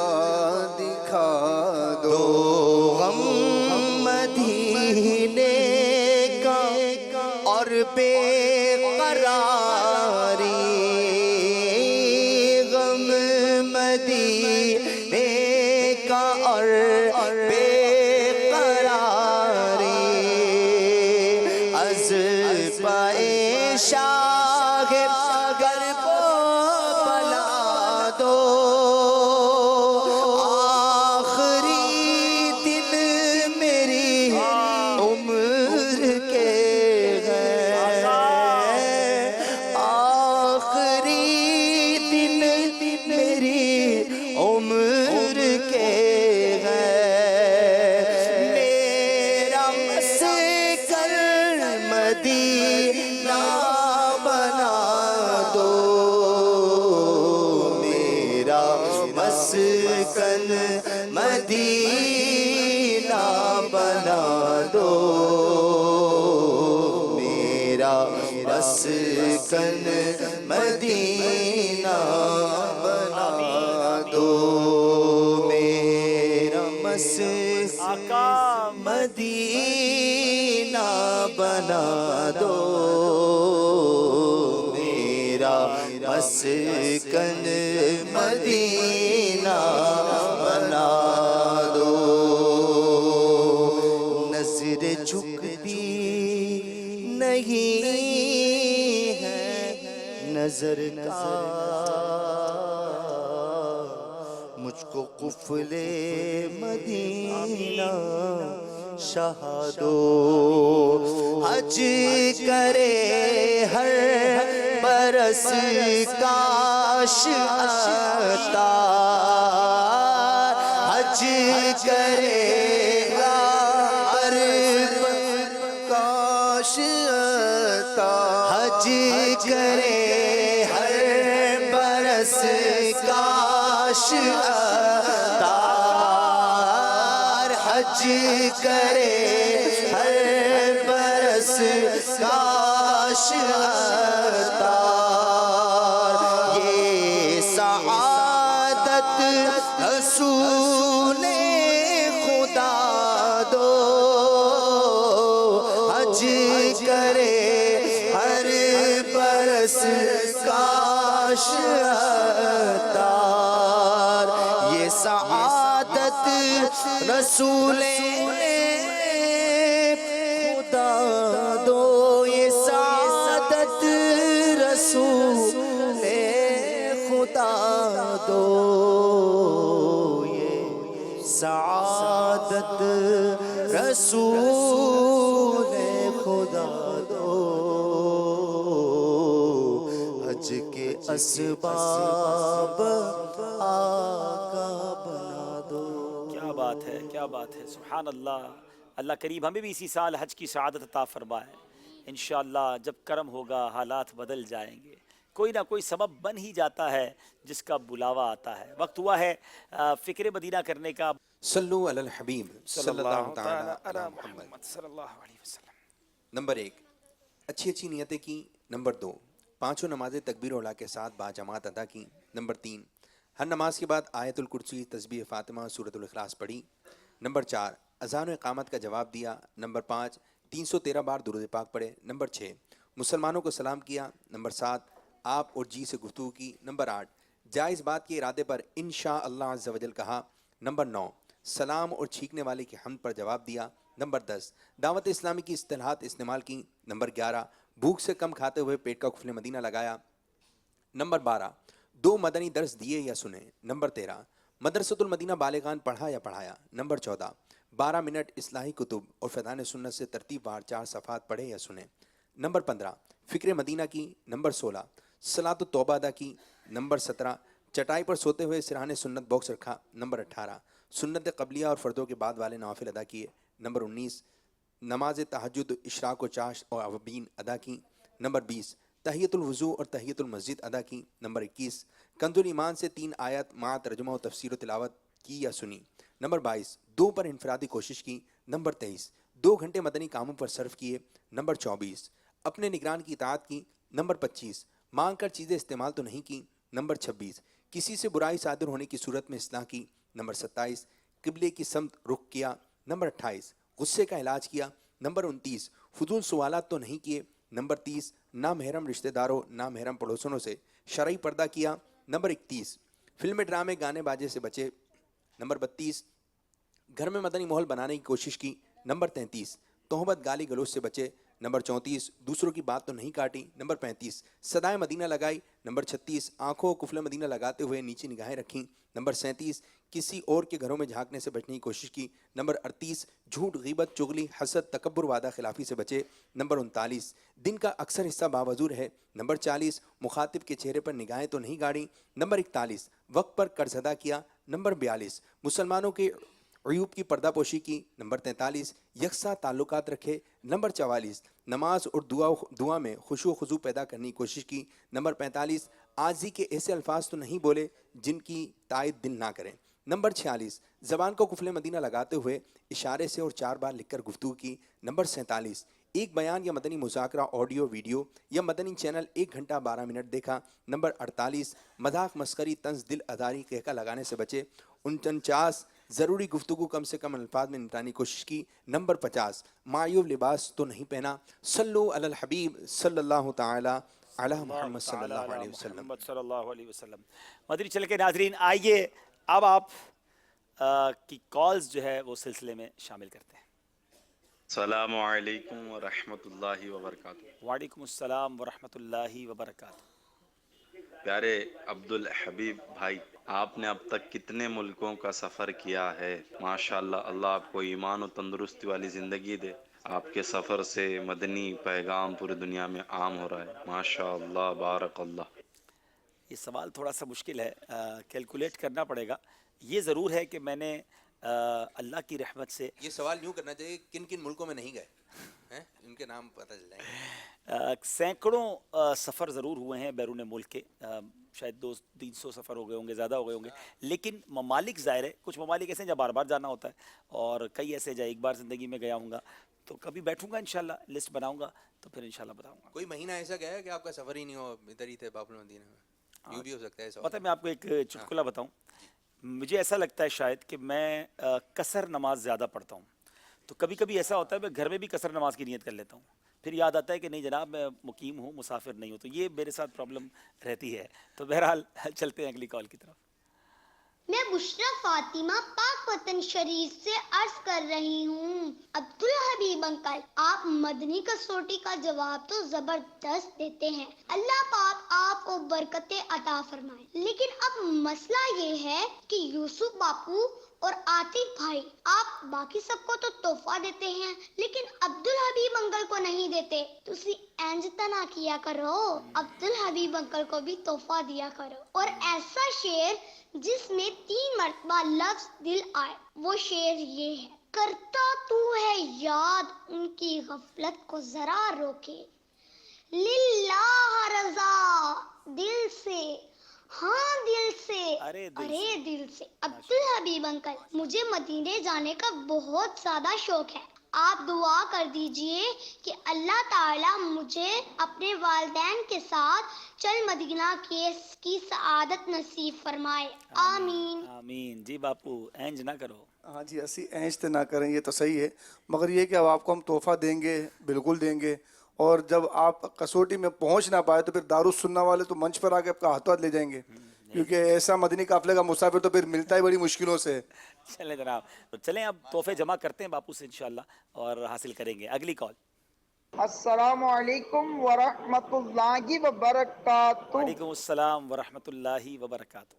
دکھا دو غم مدینے کا اور بے قراری غم مدینے کا اور بے قراری از پائے شاہ گرب و بلا دو آخری دن میری عمر کے ہیں آخری دن میری عمر کے ہیں میرا مسکن مدینہ بنا دو میرا مسکن مدینہ بنا دو میرا مسکن مدینہ بنا دو میرا مسکن مدینہ بنا دو میرا مسکن مدینہ بنا دو نظر جھکتی نہیں ہے نظر کا مجھ کو قفل مدینہ شہادو حج کرے ہر برس کاش عطا حج کرے گا ہر کاش عطا حج کرے ہر برس کاش عطا حج کرے ہر برس کاش عطا یہ سعادت رسول خدا دو حج کرے ہر برس کاش عطا یہ سعادت رسول خدا دو یہ سعادت رسول خدا دو یہ سعادت رسول خدا دو حج کے اسباب آقا بنا دو. کیا بات ہے، کیا بات ہے، سبحان اللہ. اللہ کریم ہمیں بھی اسی سال حج کی سعادت عطا فرمائے. انشاءاللہ جب کرم ہوگا حالات بدل جائیں گے. کوئی نہ کوئی سبب بن ہی جاتا ہے جس کا بلاوا آتا ہے. وقت ہوا ہے فکر مدینہ کرنے کا. صلو علی الحبیب صلی اللہ تعالی علی محمد. صلی اللہ علیہ وسلم. نمبر 1 اچھی اچھی نیتیں کی. نمبر 2 پانچوں نمازیں تکبیر اولا کے ساتھ باجماعت ادا کی. نمبر 3 ہر نماز کے بعد آیت الکرسی، تسبیح فاطمہ، سورۃ الاخلاص پڑھی. نمبر 4 اذان و اقامت کا جواب دیا. نمبر 5 313 بار درود پاک پڑھے. نمبر 6 مسلمانوں کو سلام کیا. نمبر 7 آپ اور جی سے گفتگو کی. نمبر 8 جائز بات کے ارادے پر انشاءاللہ عز و جل کہا. نمبر 9 سلام اور چھینکنے والے کی حمد پر جواب دیا. نمبر 10 دعوت اسلامی کی اصطلاحات استعمال کی. نمبر 11 بھوک سے کم کھاتے ہوئے پیٹ کا قفل مدینہ لگایا. نمبر 12 2 مدنی درس دیے یا سنے. نمبر 13 مدرسۃ المدینہ بالغان پڑھا یا پڑھایا. نمبر 14 12 منٹ اصلاحی کتب اور فیضان سنت سے ترتیب وار 4 صفحات پڑھے یا سنے. نمبر 15 فکر مدینہ کی. نمبر 16 صلاۃ التوبہ ادا کی. نمبر 17 چٹائی پر سوتے ہوئے سرحان سنت باکس رکھا. نمبر 18 سنت قبلیہ اور فردوں کے بعد والے نوافل ادا کیے. نمبر 19 نماز تہجد، اشراق و چاش اور اوابین ادا کی. نمبر 20 تحیۃ الوضو اور تحیۃ المسجد ادا کی. نمبر 21 کنز الایمان سے 3 آیت مع ترجمہ و تفسیر و تلاوت کی یا سنی. نمبر 22 2 پر انفرادی کوشش کی. نمبر 23 2 گھنٹے مدنی کاموں پر صرف کیے. نمبر 24 اپنے نگران کی اطاعت کی. نمبر 25 مانگ کر چیزیں استعمال تو نہیں کی. نمبر 26 کسی سے برائی صادر ہونے کی صورت میں اصلاح کی. نمبر 27 قبلے کی سمت رخ کیا. نمبر 28 غصے کا علاج کیا. نمبر 29 فضول سوالات تو نہیں کیے. نمبر 30 نامحرم رشتہ داروں، نامحرم پڑوسنوں سے شرعی پردہ کیا. نمبر 31 فلم ڈرامے گانے باجے سے بچے. نمبر 32 گھر میں مدنی ماحول بنانے کی کوشش کی. نمبر 33 تہمت گالی گلوچ سے بچے. نمبر 34 دوسروں کی بات تو نہیں کاٹی. نمبر 35 صدائے مدینہ لگائی. نمبر 36 آنکھوں کو قفل مدینہ لگاتے ہوئے نیچی نگاہیں رکھیں. نمبر 37 کسی اور کے گھروں میں جھانکنے سے بچنے کی کوشش کی. نمبر 38 جھوٹ، غیبت، چغلی، حسد، تکبر، وعدہ خلافی سے بچے. نمبر 39 دن کا اکثر حصہ باوضو ہے. نمبر 40 مخاطب کے چہرے پر نگاہیں تو نہیں گاڑی. نمبر 41 وقت پر قرض ادا کیا. نمبر 42 مسلمانوں کے عیوب کی پردہ پوشی کی. نمبر 43 یکساں تعلقات رکھے. نمبر 44 نماز اور دعا میں خشوع و خضوع پیدا کرنے کی کوشش کی. نمبر 45 عاجزی کے ایسے الفاظ تو نہیں بولے جن کی تائید دل نہ کریں. نمبر 46 زبان کو قفل مدینہ لگاتے ہوئے اشارے سے اور 4 بار لکھ کر گفتگو کی. نمبر 47 ایک بیان یا مدنی مذاکرہ آڈیو ویڈیو یا مدنی چینل 1 گھنٹہ 12 منٹ دیکھا. نمبر 48 مذاق، مسخری، طنز، دل آزاری، قہقہ لگانے سے بچے. 49 ضروری گفتگو کم سے کم الفاظ میں نمٹانے کی کوشش کی. نمبر 50 معیوب لباس تو نہیں پہنا. صلو علی الحبیب صلی اللہ تعالی علی محمد صلی اللہ علیہ وسلم. محمد صلی اللہ علیہ وسلم. مدنی چل کے ناظرین آئیے اب آپ کی کالز جو ہے وہ سلسلے میں شامل کرتے ہیں. السلام علیکم ورحمۃ اللہ وبرکاتہ. وعلیکم السلام ورحمۃ اللہ وبرکاتہ. پیارے عبدالحبیب بھائی، آپ نے اب تک کتنے ملکوں کا سفر کیا ہے؟ ماشاءاللہ، اللہ آپ کو ایمان و تندرستی والی زندگی دے. آپ کے سفر سے مدنی پیغام پوری دنیا میں عام ہو رہا ہے. ماشاءاللہ، بارک اللہ. یہ سوال تھوڑا سا مشکل ہے، کیلکولیٹ کرنا پڑے گا. یہ ضرور ہے کہ میں نے اللہ کی رحمت سے یہ سوال یوں کرنا چاہیے کن کن ملکوں میں نہیں گئے ہیں، ان کے نام پتہ چل جائیں گے. سینکڑوں سفر ضرور ہوئے ہیں بیرون ملک کے، شاید 200-300 سفر ہو گئے ہوں گے، زیادہ ہو گئے ہوں گے. لیکن ممالک ظاہر ہے، کچھ ممالک ایسے ہیں جہاں بار بار جانا ہوتا ہے، اور کئی ایسے جہاں ایک بار زندگی میں گیا ہوں گا. تو کبھی بیٹھوں گا انشاءاللہ، لسٹ بناؤں گا تو پھر انشاءاللہ بتاؤں گا. کوئی مہینہ ایسا گیا ہے کہ آپ کا سفر ہی نہیں ہو، ادھر ہی تھے باب المدینہ میں؟ یوں بھی ہو سکتا ہے. پتہ ہے، میں آپ کو ایک چٹکلا بتاؤں. مجھے ایسا لگتا ہے شاید کہ میں قصر نماز زیادہ پڑھتا ہوں. تو کبھی کبھی ایسا ہوتا ہے میں گھر میں بھی قصر نماز کی نیت کر لیتا ہوں، پھر یاد آتا ہے کہ نہیں جناب میں مقیم ہوں، مسافر نہیں ہوں. تو یہ میرے ساتھ پرابلم رہتی ہے. تو بہرحال چلتے ہیں اگلی کال کی طرف. میں بشرا فاطمہ پاک وطن شریف سے عرض کر رہی ہوں. عبدالحبیب انکل، آپ مدنی کسوٹی کا جواب تو زبردست دیتے ہیں. اللہ پاک آپ کو برکتیں عطا فرمائے. لیکن اب مسئلہ یہ ہے کہ یوسف باپو اور عاطف بھائی آپ باقی سب کو تو تحفہ دیتے ہیں لیکن عبدالحبیب انکل کو نہیں دیتے. تسی انج نہ کیا کرو, عبدالحبیب انکل کو بھی تحفہ دیا کرو. اور ایسا شعر جس میں 3 مرتبہ لفظ دل آئے, وہ شعر یہ ہے: کرتا تو ہے یاد ان کی غفلت کو ذرا روکے, للہ رضا دل سے, ہاں دل سے, ارے دل سے. عبدالحبیب انکل, مجھے مدینے جانے کا بہت زیادہ شوق ہے. آپ دعا کر دیجئے کہ اللہ تعالیٰ مجھے اپنے والدین کے ساتھ چل مدینہ کی سعادت نصیب فرمائے. آمین. آمین. جی باپو اینج نہ کرو. ہاں جی, اسی اینچ تو نہ کریں, یہ تو صحیح ہے, مگر یہ کہ اب آپ کو ہم تحفہ دیں گے, بالکل دیں گے, اور جب آپ کسوٹی میں پہنچ نہ پائے تو پھر دارالسنہ والے تو منچ پر آ کے آپ کا ہاتھ لے جائیں گے, کیونکہ ایسا مدنی قافلے کا مسافر تو پھر ملتا ہی بڑی مشکلوں سے. چلیں جناب, تو چلیں اب تحفے جمع کرتے ہیں باپو سے انشاءاللہ اور حاصل کریں گے. اگلی کال. السلام علیکم ورحمۃ اللہ وبرکاتہ. وعلیکم السلام ورحمۃ اللہ وبرکاتہ.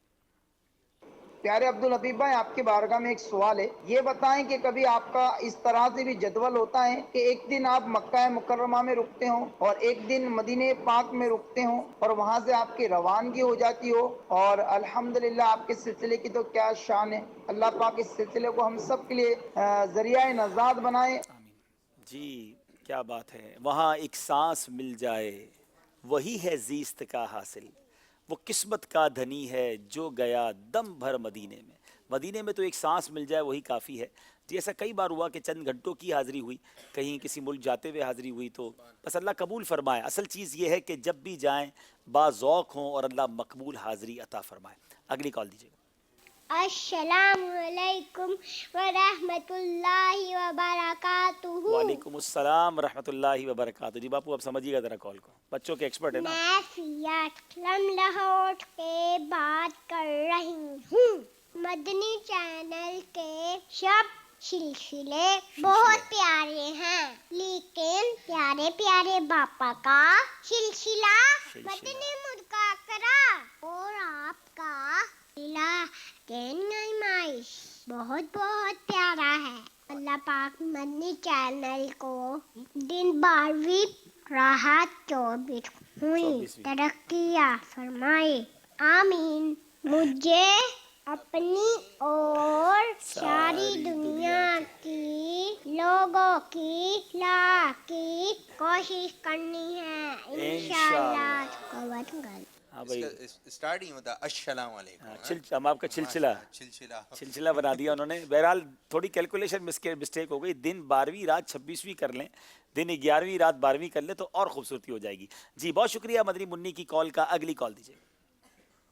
پیارے عبدالحبیب بھائی, آپ کی بارگاہ میں ایک سوال ہے. یہ بتائیں کہ کبھی آپ کا اس طرح سے بھی جدول ہوتا ہے کہ ایک دن آپ مکہ مکرمہ میں رکتے ہوں اور ایک دن مدینہ پاک میں رکتے ہوں اور وہاں سے آپ کی روانگی ہو جاتی ہو, اور الحمدللہ آپ کے سلسلے کی تو کیا شان ہے. اللہ پاک اس سلسلے کو ہم سب کے لیے ذریعہ نجات بنائے. جی کیا بات ہے. وہاں ایک سانس مل جائے وہی ہے زیست کا حاصل, وہ قسمت کا دھنی ہے جو گیا دم بھر مدینے میں. مدینے میں تو ایک سانس مل جائے وہی کافی ہے. جی ایسا کئی بار ہوا کہ چند گھنٹوں کی حاضری ہوئی, کہیں کسی ملک جاتے ہوئے حاضری ہوئی, تو بس اللہ قبول فرمائے. اصل چیز یہ ہے کہ جب بھی جائیں باذوق ہوں اور اللہ مقبول حاضری عطا فرمائے. اگلی کال دیجیے گا. السلام علیکم ورحمۃ اللہ وبرکاتہ. وعلیکم السلام ورحمۃ اللہ وبرکاتہ. جی باپو اب سمجھیے گا ذرا کال کو, بچوں کے ایکسپرٹ ہے نا. میں سیاتلم لاہور سے بات کر رہی ہوں. مدنی چینل کے سب سلسلے بہت پیارے ہیں, لیکن پیارے پیارے باپا کا سلسلہ مدنی مذاکرہ اور آپ کا نمائش بہت بہت پیارا ہے. اللہ پاک مدنی چینل کو دن 12ویں راحت 24ویں ترقیاں فرمائے. آمین. مجھے اپنی اور ساری دنیا کی لوگوں کی اصلاح کی کوشش کرنی ہے انشاءاللہ. اسٹارٹنگ ہوتا السلام علیکم, ہم آپ کا چلچلہ بنا دیا انہوں نے. بہرحال تھوڑی کیلکولیشن مسٹیک ہو گئی. دن 12ویں رات 26ویں کر لیں, دن 11ویں رات 12ویں کر لیں تو اور خوبصورتی ہو جائے گی. جی بہت شکریہ مدنی منی کی کال کا. اگلی کال دیجیے.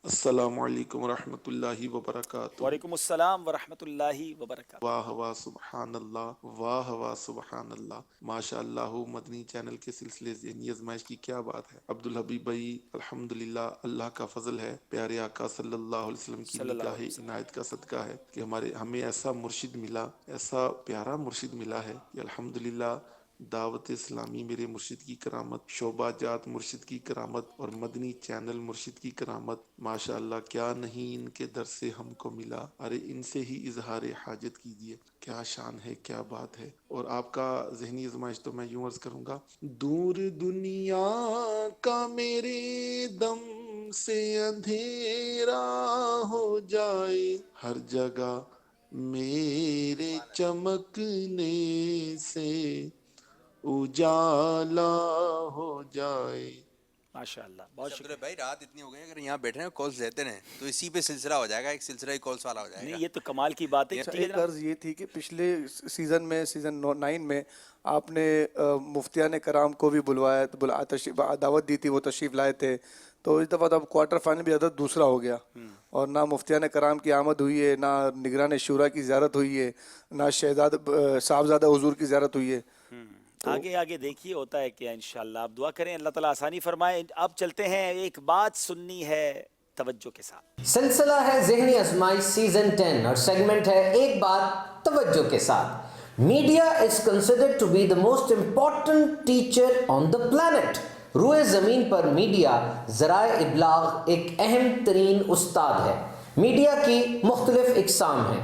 السلام علیکم ورحمۃ اللہ وبرکاتہ. وعلیکم السلام ورحمۃ اللہ وبرکاتہ. واہ واہ سبحان اللہ, واہ واہ سبحان اللہ, ماشاء اللہ. مدنی چینل کے سلسلے ذہنی آزمائش کی کیا بات ہے. عبدالحبیب بھائی الحمدللہ اللہ کا فضل ہے, پیارے آقا صلی اللہ علیہ وسلم کی نگاہ عنایت کا صدقہ ہے کہ ہمیں ایسا مرشد ملا, ایسا پیارا مرشد ملا ہے کہ الحمدللہ دعوت اسلامی میرے مرشد کی کرامت, شعبہ جات مرشد کی کرامت, اور مدنی چینل مرشد کی کرامت. ماشاءاللہ کیا نہیں ان کے در سے ہم کو ملا. ارے ان سے ہی اظہار حاجت کیجیے. کیا شان ہے, کیا بات ہے. اور آپ کا ذہنی آزمائش تو میں یوں عرض کروں گا, دور دنیا کا میرے دم سے اندھیرا ہو جائے, ہر جگہ میرے چمکنے سے اجالا ہو جائے. ماشاءاللہ بہت شکریہ بھائی. رات اتنی ہو گئی, اگر یہاں بیٹھے ہیں کالز لیتے رہیں تو اسی پہ سلسلہ ہو جائے گا, ایک سلسلہ ہی کالز والا ہو جائے گا. نہیں یہ تو کمال کی بات ہے. ایک عرض یہ تھی کہ پچھلے سیزن میں سیزن 9 میں آپ نے مفتیان کرام کو بھی بلوایا, دعوت دی تھی, وہ تشریف لائے تھے. تو اس دفعہ اب کوارٹر فائنل بھی عدد دوسرا ہو گیا, اور نہ مفتیان کرام کی آمد ہوئی ہے, نہ نگران شورا کی زیارت ہوئی ہے, نہ صاحبزادہ حضور کی زیارت ہوئی ہے. آگے دیکھیے ہوتا ہے کیا انشاءاللہ. آپ دعا کریں اللہ تعالیٰ آسانی فرمائے. اب چلتے ہیں, ایک بات سننی ہے توجہ کے ساتھ. سلسلہ ہے ذہنی آزمائش سیزن 10 اور سیگمنٹ ہے ایک بات توجہ کے ساتھ. Media is considered to be the most important teacher on the planet. روئے زمین پر میڈیا ذرائع ابلاغ ایک اہم ترین استاد ہے. میڈیا کی مختلف اقسام ہیں.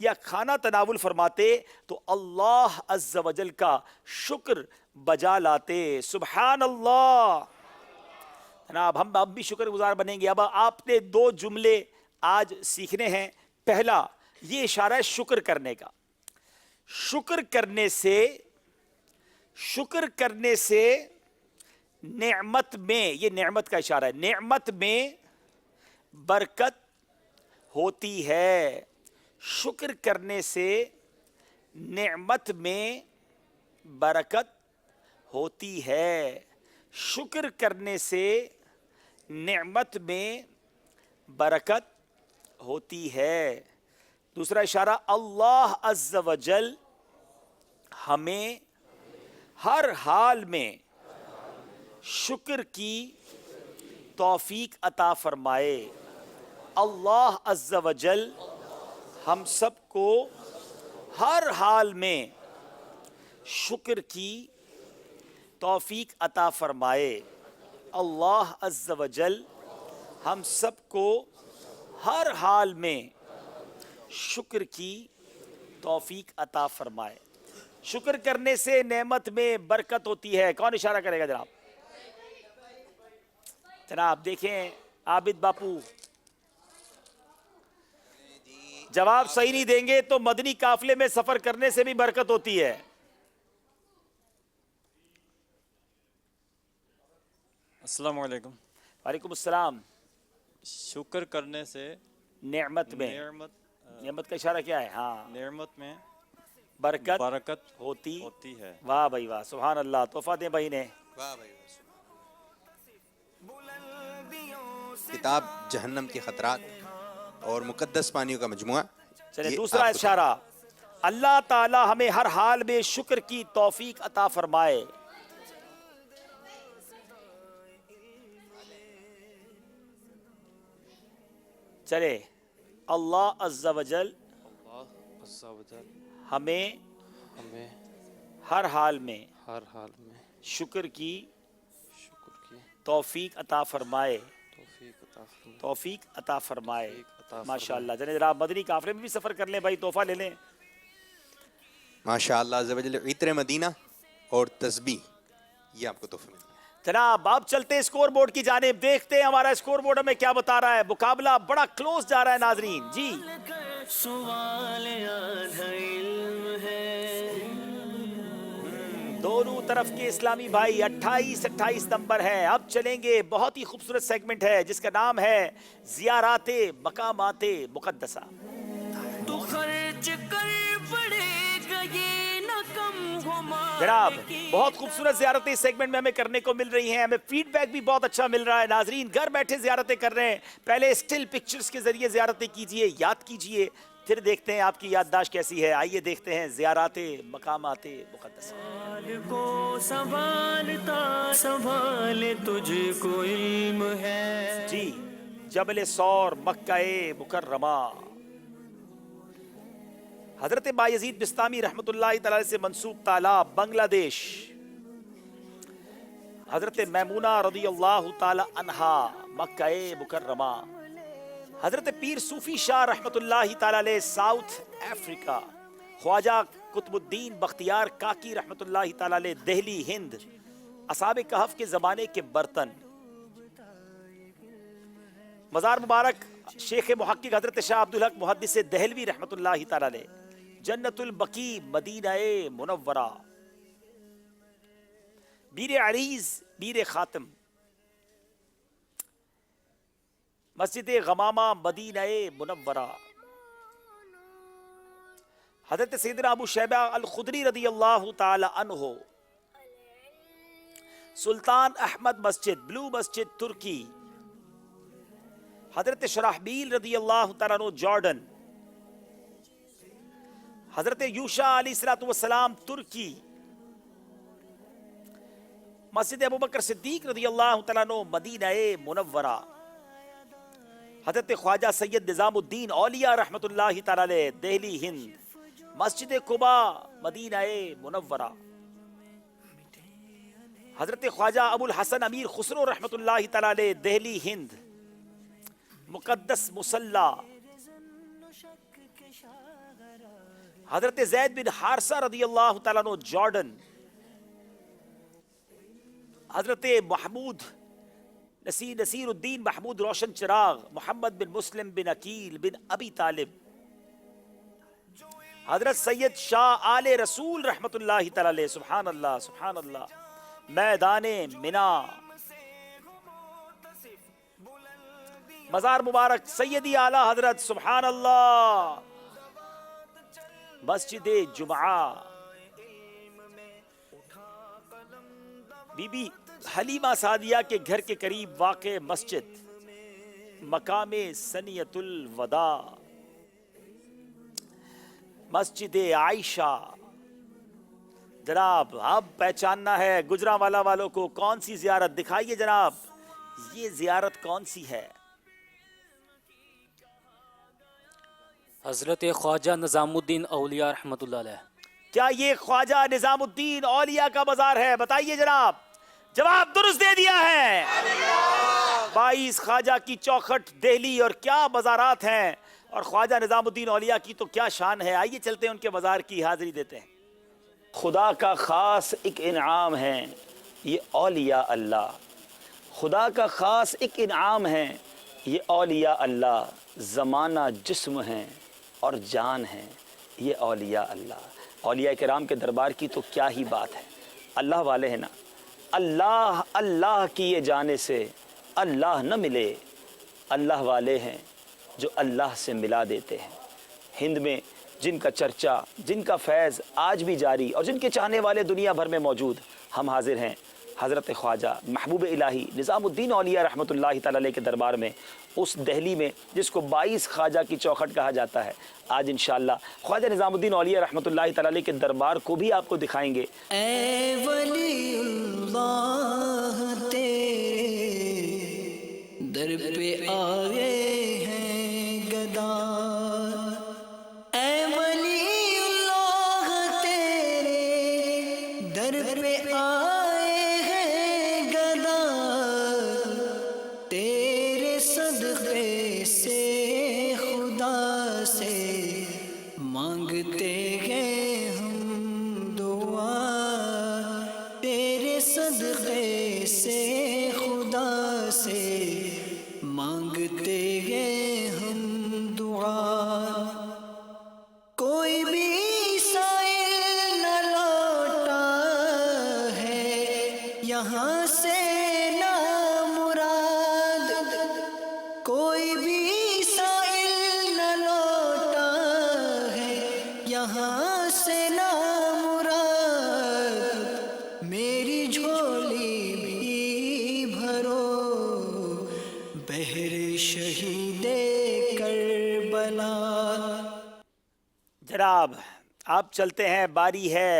یا کھانا تناول فرماتے تو اللہ عز و جل کا شکر بجا لاتے. سبحان اللہ. جناب ہم اب بھی شکر گزار بنیں گے. اب آپ نے 2 جملے آج سیکھنے ہیں. پہلا یہ اشارہ ہے شکر کرنے کا. شکر کرنے سے نعمت میں، یہ نعمت کا اشارہ ہے، نعمت میں برکت ہوتی ہے. شکر کرنے سے نعمت میں برکت ہوتی ہے. شکر کرنے سے نعمت میں برکت ہوتی ہے. دوسرا اشارہ، اللہ عز و جل ہمیں ہر حال میں شکر کی توفیق عطا فرمائے. اللہ عز و جل ہم سب کو ہر حال میں شکر کی توفیق عطا فرمائے. اللہ عز و جل ہم سب کو ہر حال میں شکر کی توفیق عطا فرمائے. شکر کرنے سے نعمت میں برکت ہوتی ہے. کون اشارہ کرے گا جناب؟ جناب دیکھیں عابد باپو جواب صحیح نہیں دیں گے تو مدنی قافلے میں سفر کرنے سے بھی برکت ہوتی ہے. السلام علیکم. وعلیکم السلام. شکر کرنے سے نعمت میں، نعمت کا اشارہ کیا ہے؟ ہاں، نعمت میں برکت ہوتی ہے. واہ بھائی واہ، سبحان اللہ. تحفہ دیں بھائی نے. واہ بھائی. کتاب جہنم کے خطرات اور مقدس پانیوں کا مجموعہ. چلے دوسرا اشارہ، اللہ تعالی ہمیں ہر حال میں شکر کی توفیق عطا فرمائے. چلے اللہ عز و جل ہمیں ہر حال میں شکر کی توفیق عطا فرمائے. توفیق عطا فرمائے. ماشاءاللہ. جناب مدنی قافلے میں بھی سفر کر لیں بھائی، تحفہ لے لیں. ماشاءاللہ عز و جل. عطر مدینہ اور تسبیح یہ آپ کو تحفہ ملے. جناب آپ چلتے ہیں اسکور بورڈ کی جانب. دیکھتے ہیں ہمارا اسکور بورڈ ہمیں کیا بتا رہا ہے. مقابلہ بڑا کلوز جا رہا ہے ناظرین. جی سوال آدھا علم ہے. دونوں طرف کے اسلامی بھائی 28 نمبر ہے. اب چلیں گے، بہت ہی خوبصورت سیگمنٹ ہے جس کا نام ہے زیارات مقامات مقدسہ. تو خرچ کر پڑے گا یہ نہ کم ہو. جناب بہت خوبصورت زیارتیں اس سیگمنٹ میں ہمیں کرنے کو مل رہی ہیں. ہمیں فیڈ بیک بھی بہت اچھا مل رہا ہے. ناظرین گھر بیٹھے زیارتیں کر رہے ہیں. پہلے اسٹل پکچرز کے ذریعے زیارتیں کیجئے، یاد کیجئے، پھر دیکھتے ہیں آپ کی یادداشت کیسی ہے. آئیے دیکھتے ہیں زیارات مقامات مقدسہ. کو سنبھالتا سنبھالے تجھ کو علم ہے. جی جبل سور مکہ مکرمہ. حضرت بایزید بستامی رحمت اللہ تعالی سے منسوب تالاب بنگلہ دیش. حضرت میمونہ رضی اللہ تعالی عنہا مکہ مکرمہ. حضرت پیر صوفی شاہ رحمت اللہ تعالی علیہ ساؤتھ افریقہ. خواجہ قطب الدین بختیار کاکی رحمت اللہ تعالی علیہ دہلی ہند. اصحاب کہف کے زمانے کے برتن. مزار مبارک شیخ محقق حضرت شاہ عبدالحق محدث دہلوی رحمت اللہ تعالی علیہ. جنت البقیع مدینہ منورہ. بیر عریض بیر خاتم. مسجد غمامہ مدینہ منورہ. حضرت سیدنا ابو شیبہ الخدری رضی اللہ تعالی عنہ. سلطان احمد مسجد بلو مسجد ترکی. حضرت شرحبیل رضی اللہ تعالی عنہ جارڈن. حضرت یوشع علیہ السلام ترکی. مسجد ابوبکر صدیق رضی اللہ تعالیٰ عنہ مدینہ منورہ. حضرت خواجہ سید نظام الدین اولیاء رحمت اللہ تعالیٰ علیہ دہلی ہند. مسجد قبا مدینہ منورہ. حضرت خواجہ ابو الحسن امیر خسرو رحمت اللہ تعالیٰ علیہ دہلی ہند. مقدس مصلی. حضرت زید بن حارثہ رضی اللہ تعالیٰ عنہ جارڈن، حضرت محمود نصیر الدین محمود روشن چراغ، محمد بن مسلم بن عقیل بن ابی طالب، حضرت سید شاہ آل رسول رحمت اللہ تعالی علیہ، سبحان اللہ سبحان اللہ، میدان منا، مزار مبارک سیدی اعلی حضرت، سبحان اللہ، مسجد جمعہ، بی بی حلیمہ سعدیہ کے گھر کے قریب واقع مسجد، مقام سنیت الوداع، مسجد عائشہ۔ جناب اب پہچاننا ہے گجرانوالہ والوں کو کون سی زیارت، دکھائیے جناب یہ زیارت کون سی ہے؟ حضرت خواجہ نظام الدین اولیاء رحمۃ اللہ علیہ۔ کیا یہ خواجہ نظام الدین اولیاء کا بازار ہے؟ بتائیے جناب، جواب درست دے دیا ہے۔ 22 خواجہ کی چوکھٹ دہلی، اور کیا بازارات ہیں، اور خواجہ نظام الدین اولیاء کی تو کیا شان ہے۔ آئیے چلتے ہیں ان کے بازار کی حاضری دیتے ہیں۔ خدا کا خاص ایک انعام ہے یہ اولیاء اللہ، خدا کا خاص ایک انعام ہے یہ اولیاء اللہ، زمانہ جسم ہیں اور جان ہیں یہ اولیاء اللہ۔ اولیاء کرام کے دربار کی تو کیا ہی بات ہے، اللہ والے ہیں نا، اللہ اللہ کیے جانے سے اللہ نہ ملے، اللہ والے ہیں جو اللہ سے ملا دیتے ہیں۔ ہند میں جن کا چرچا، جن کا فیض آج بھی جاری، اور جن کے چاہنے والے دنیا بھر میں موجود، ہم حاضر ہیں حضرت خواجہ محبوب الہی نظام الدین اولیاء رحمۃ اللہ تعالی علیہ کے دربار میں، اس دہلی میں جس کو 22 خواجہ کی چوکھٹ کہا جاتا ہے۔ آج انشاءاللہ خواجہ نظام الدین اولیاء رحمۃ اللہ تعالی علیہ کے دربار کو بھی آپ کو دکھائیں گے۔ اے ولی اللہ تیرے در پہ آئے ہیں گدا، اے ولی اللہ تیرے در پہ آئے ہیں گدا، تیرے صدقے سے خدا سے مانگتے ہیں ہم دعا، تیرے صدقے سے خدا سے مانگتے ہیں ہم دعا۔ کوئی بھی سائل نہ لوٹا ہے یہاں سے نہ مراد، کوئی بھی سائل نہ لوٹا ہے یہاں سے نہ مراد، میری جھولی بھی بھرو بہر شہید کربلا۔ جناب آپ چلتے ہیں، باری ہے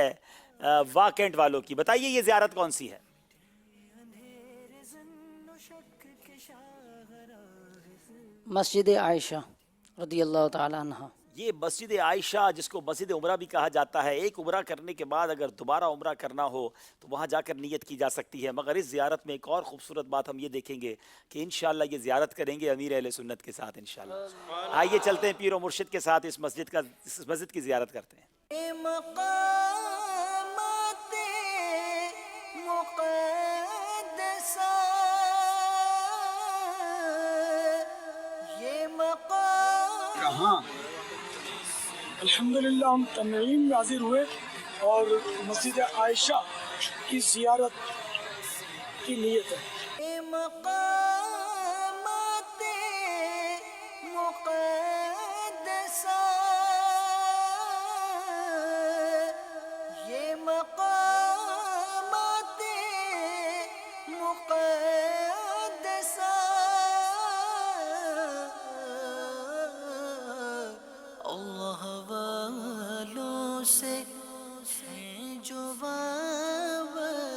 واکنٹ والوں کی، بتائیے یہ زیارت کون سی ہے؟ مسجد عائشہ رضی اللہ تعالی عنہ۔ یہ مسجد عائشہ جس کو مسجد عمرہ بھی کہا جاتا ہے، ایک عمرہ کرنے کے بعد اگر دوبارہ عمرہ کرنا ہو تو وہاں جا کر نیت کی جا سکتی ہے۔ مگر اس زیارت میں ایک اور خوبصورت بات ہم یہ دیکھیں گے کہ انشاءاللہ یہ زیارت کریں گے امیر اہل سنت کے ساتھ انشاءاللہ۔ آئیے چلتے ہیں پیر و مرشد کے ساتھ اس مسجد کی زیارت کرتے ہیں۔ اے مقامات مقدسہ، یہ مقام کہاں؟ الحمدللہ ہم تنعیم میں حاضر ہوئے اور مسجد عائشہ کی زیارت کی نیت ہے۔ اے مقامات مقدسہ، یہ مقامات مقدسہ، اللہ والوں سے ہیں جو وابستہ،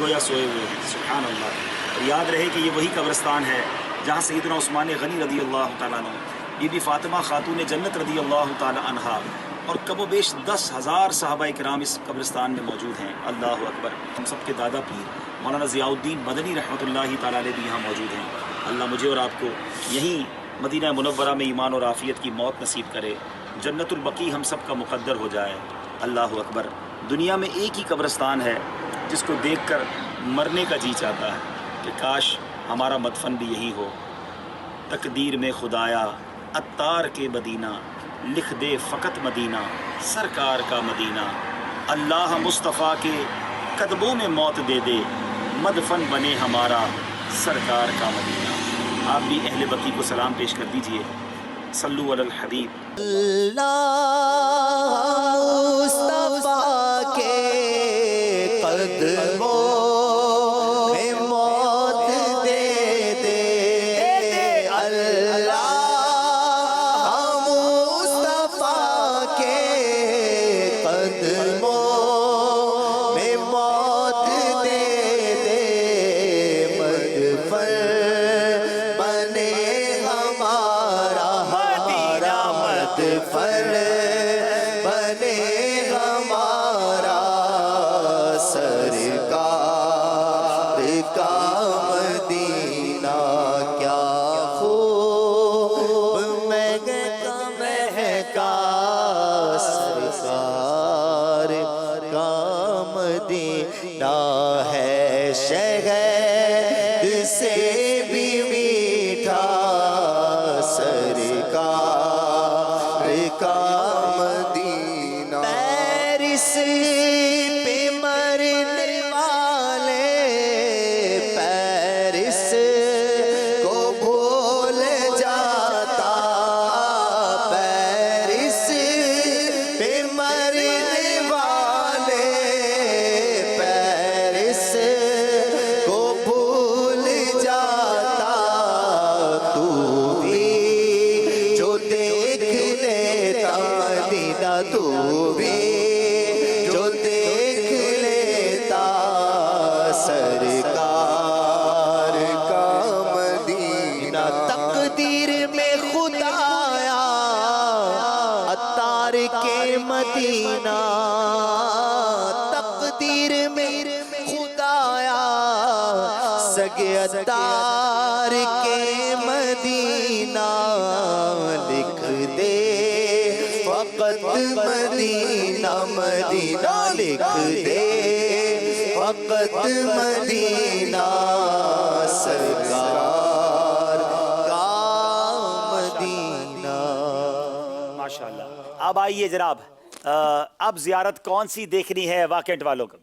گویا سوئے ہوئے ہیں. سبحان اللہ. اور یاد رہے کہ یہ وہی قبرستان ہے جہاں سیدنا عثمان غنی رضی اللہ تعالیٰ عنہ، بی بی فاطمہ خاتون جنت رضی اللہ تعالیٰ عنہا اور کم و بیش 10,000 صحابہ کرام اس قبرستان میں موجود ہیں. اللہ اکبر. ہم سب کے دادا پیر مولانا ضیاء الدین مدنی رحمۃ اللہ تعالیٰ علیہ بھی یہاں موجود ہیں. اللہ مجھے اور آپ کو یہیں مدینہ منورہ میں ایمان اور عافیت کی موت نصیب کرے. جنت البقیع ہم سب کا مقدر ہو جائے. اللہ اکبر. دنیا میں ایک ہی قبرستان ہے جس کو دیکھ کر مرنے کا جی چاہتا ہے کہ کاش ہمارا مدفن بھی یہی ہو. تقدیر میں خدایا عطار کے مدینہ، لکھ دے فقط مدینہ سرکار کا مدینہ. اللہ مصطفیٰ کے قدموں میں موت دے دے، مدفن بنے ہمارا سرکار کا مدینہ. آپ بھی اہل بقیع کو سلام پیش کر دیجئے. صلو علی الحبیب. اللہ مصطفیٰ کے قدموں میں موت دے دے. اللہ مصطفیٰ کے قدموں میں موت دے دے. مدفن بنے ہمارا مدفن بنے ہمارا سرکار کا مدینہ. کیا خوب مہکا سرکار کا مدینہ ہے. شہد سے بھی میٹھا سرکار کا مدینہ. پیرس پہ مرنے والے پیرس کو بھول جاتا. پیرس پہ مرنے والے پیرس کو بھول جاتا. تو بھی جو دیکھ لیتا مدینہ، تو بھی جو دیکھ لیتا سرکار کا مدینہ. تقدیر میں خدایا عطار کے مدینہ. تقدیر میں خدایا سگے عطار کے مدینہ. لکھ دے فقط مدینہ مدینہ. لکھ دے فقط مدینہ سرکار کا مدینہ. ماشاءاللہ. اب آئیے جناب، اب زیارت کون سی دیکھنی ہے واقعٹ والوں کو؟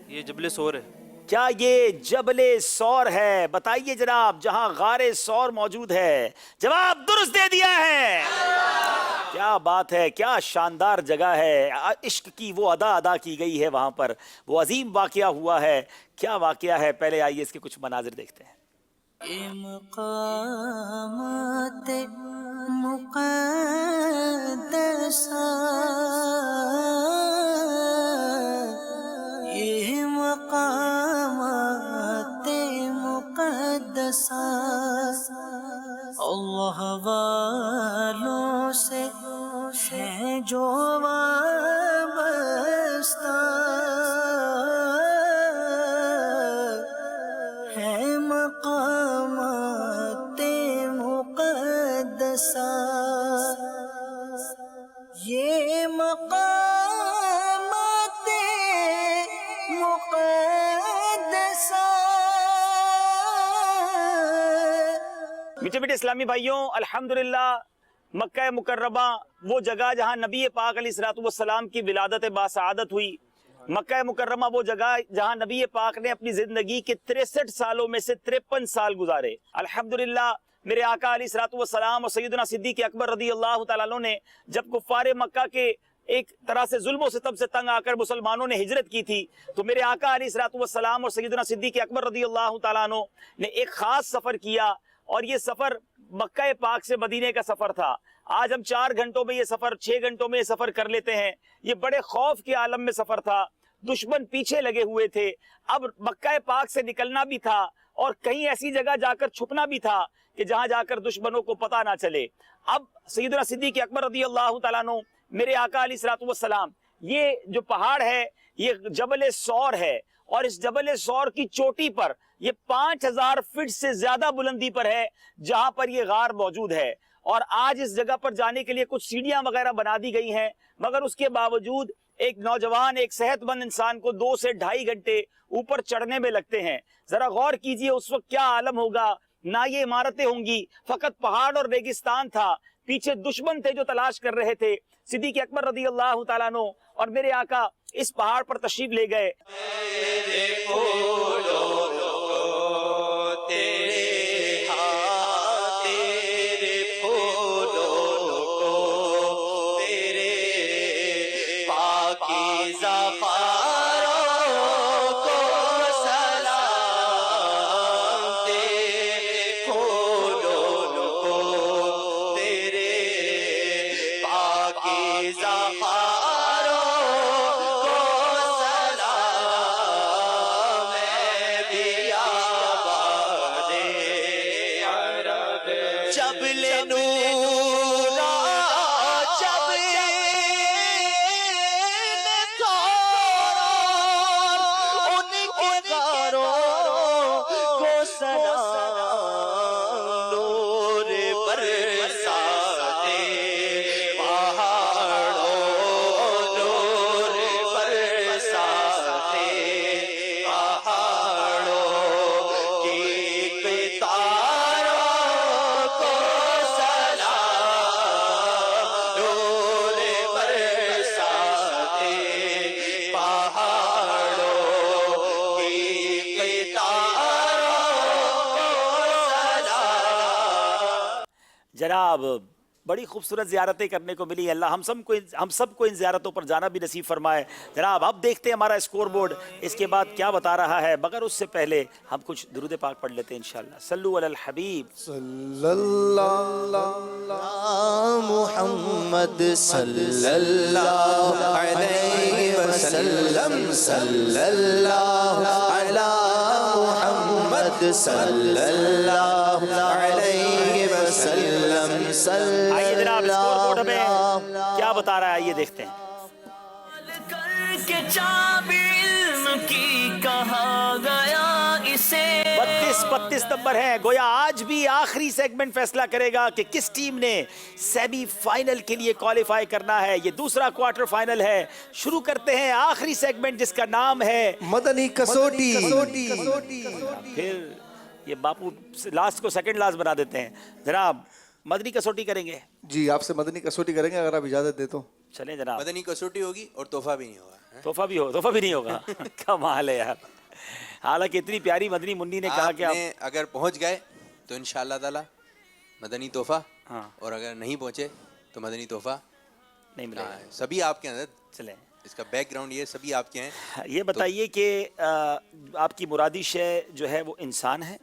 یہ جبل سور ہے. کیا یہ جبل سور ہے؟ بتائیے جناب. جہاں غار سور موجود ہے. جواب درست دے دیا ہے. کیا بات ہے، کیا شاندار جگہ ہے. عشق کی وہ ادا کی گئی ہے وہاں پر. وہ عظیم واقعہ ہوا ہے. کیا واقعہ ہے؟ پہلے آئیے اس کے کچھ مناظر دیکھتے ہیں. مقامات مقدسہ، یہ مقامات مقدسہ اللہ والوں سے ہے جو وابستہ. ہے مقامات مقدسہ، یہ مقامات مقدسہ. میٹھے میٹھے اسلامی بھائیوں، الحمدللہ مکہ مکرمہ وہ جگہ جہاں نبی پاک علیہ الصلوۃ والسلام کی ولادت باسعادت ہوئی. مکہ مکرمہ وہ جگہ جہاں نبی پاک نے اپنی زندگی کے 63 سالوں میں سے 53 سال گزارے. الحمدللہ میرے آقا علیہ الصلوۃ والسلام اور سیدنا صدیق اکبر رضی اللہ تعالیٰ عنہ نے جب کفار مکہ کے ایک طرح سے ظلم و ستم سے تنگ آ کر مسلمانوں نے ہجرت کی تھی، تو میرے آقا علیہ الصلوۃ والسلام اور سیدنا صدیق اکبر رضی اللہ تعالیٰ عنہ نے ایک خاص سفر کیا، اور یہ سفر مکہ پاک سے مدینے کا سفر تھا. آج ہم 4 گھنٹوں میں یہ سفر 6 گھنٹوں میں یہ سفر کر لیتے ہیں. یہ بڑے خوف کے عالم میں سفر تھا, دشمن پیچھے لگے ہوئے تھے, اب مکہ پاک سے نکلنا بھی تھا اور کہیں ایسی جگہ جا کر چھپنا بھی تھا کہ جہاں جا کر دشمنوں کو پتہ نہ چلے. اب سیدنا صدیق اکبر رضی اللہ تعالیٰ عنہ, میرے آقا علیہ الصلوۃ والسلام, یہ جو پہاڑ ہے یہ جبل سور ہے, اور اس جبل سور کی چوٹی پر یہ 5000 فٹ سے زیادہ بلندی پر ہے جہاں پر یہ غار موجود ہے. اور آج اس جگہ پر جانے کے لیے کچھ سیڑھیاں وغیرہ بنا دی گئی ہیں, مگر اس کے باوجود ایک نوجوان, ایک صحت مند انسان کو 2 سے 2.5 گھنٹے اوپر چڑھنے میں لگتے ہیں. ذرا غور کیجئے اس وقت کیا عالم ہوگا. نہ یہ عمارتیں ہوں گی, فقط پہاڑ اور ریگستان تھا, پیچھے دشمن تھے جو تلاش کر رہے تھے. صدیق اکبر رضی اللہ تعالیٰ عنہ اور میرے آقا اس پہاڑ پر تشریف لے گئے. جناب بڑی خوبصورت زیارتیں کرنے کو ملی. اللہ ہم سب کو ان زیارتوں پر جانا بھی نصیب فرمائے. جناب اب دیکھتے ہیں ہمارا اسکور بورڈ اس کے بعد کیا بتا رہا ہے, مگر اس سے پہلے ہم کچھ درود پاک پڑھ لیتے ہیں انشاءاللہ. صلو علی الحبیب صلی اللہ محمد صلی اللہ علیہ وسلم صلی اللہ علی محمد صلی اللہ علیہ وسلم. آئیے جناب اسکور بورڈ ہمیں کیا بتا رہا ہے, یہ دیکھتے ہیں. کہ چابی علم کی کہا گیا اسے 32 نمبر ہے. گویا آج بھی آخری سیگمنٹ فیصلہ کرے گا کہ کس ٹیم نے سیمی فائنل کے لیے کوالیفائی کرنا ہے. یہ دوسرا کوارٹر فائنل ہے. شروع کرتے ہیں آخری سیگمنٹ جس کا نام ہے مدنی کسوٹی. پھر یہ باپو لاسٹ کو سیکنڈ لاسٹ بنا دیتے ہیں. جناب مدنی کسوٹی کریں گے. جی آپ سے مدنی کسوٹی کریں گے اگر آپ اجازت دے تو. چلیں جناب. مدنی کسوٹی ہوگی اور تحفہ بھی نہیں ہوگا. تحفہ بھی نہیں ہوگا. کمال ہے یار. حالانکہ اتنی پیاری مدنی منی نے کہا کہ آپ اگر پہنچ گئے تو انشاءاللہ تعالی مدنی تحفہ, اور اگر نہیں پہنچے تو مدنی تحفہ نہیں ملے گا. سبھی آپ کے اندر. چلیں اس کا بیک گراؤنڈ یہ سبھی آپ کے ہیں. یہ بتائیے کہ آپ کی مرادی شے جو ہے وہ انسان ہے.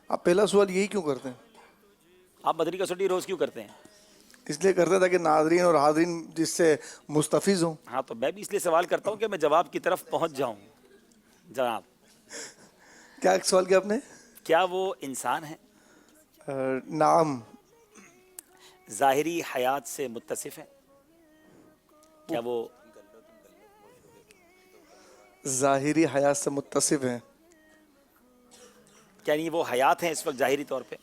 آپ پہلا سوال یہی کیوں کرتے ہیں؟ آپ مدنی کسوٹی روز کیوں کرتے ہیں؟ اس لیے کرتے ہیں تاکہ ناظرین اور حاضرین جس سے مستفیض ہوں. ہاں تو میں بھی اس لیے سوال کرتا ہوں کہ میں جواب کی طرف پہنچ جاؤں. جناب کیا سوال کیا آپ نے؟ کیا وہ انسان ہے؟ نعم. ظاہری حیات سے متصف ہے؟ کیا وہ ظاہری حیات سے متصف ہیں؟ یعنی وہ حیات ہیں اس وقت ظاہری طور پہ؟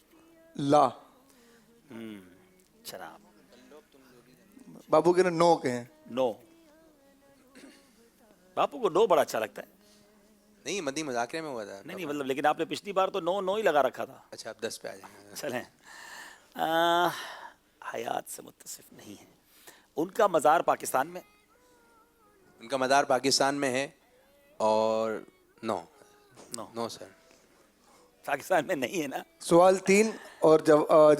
لا. جناب باپو کے نو کہیں. نو. باپو کو نو بڑا اچھا لگتا ہے. نہیں مدنی مذاکرے میں ہوا تھا. نہیں مطلب لیکن آپ نے پچھلی بار تو نو ہی لگا رکھا تھا. اچھا آپ 10 پہ آ جائیں. چلیں. حیات سے متصف نہیں ہے. ان کا مزار پاکستان میں؟ ان کا مدار پاکستان میں ہے اور نو سر پاکستان میں نہیں ہے نا. سوال 3 اور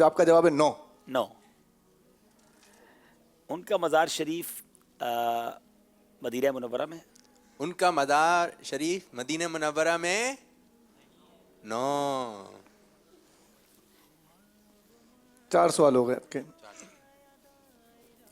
آپ کا جواب ہے نو. ان کا مزار شریف مدینہ منورہ میں؟ ان کا مدار شریف مدینہ منورہ میں نو. 4 سوال ہو گئے آپ کے.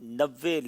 90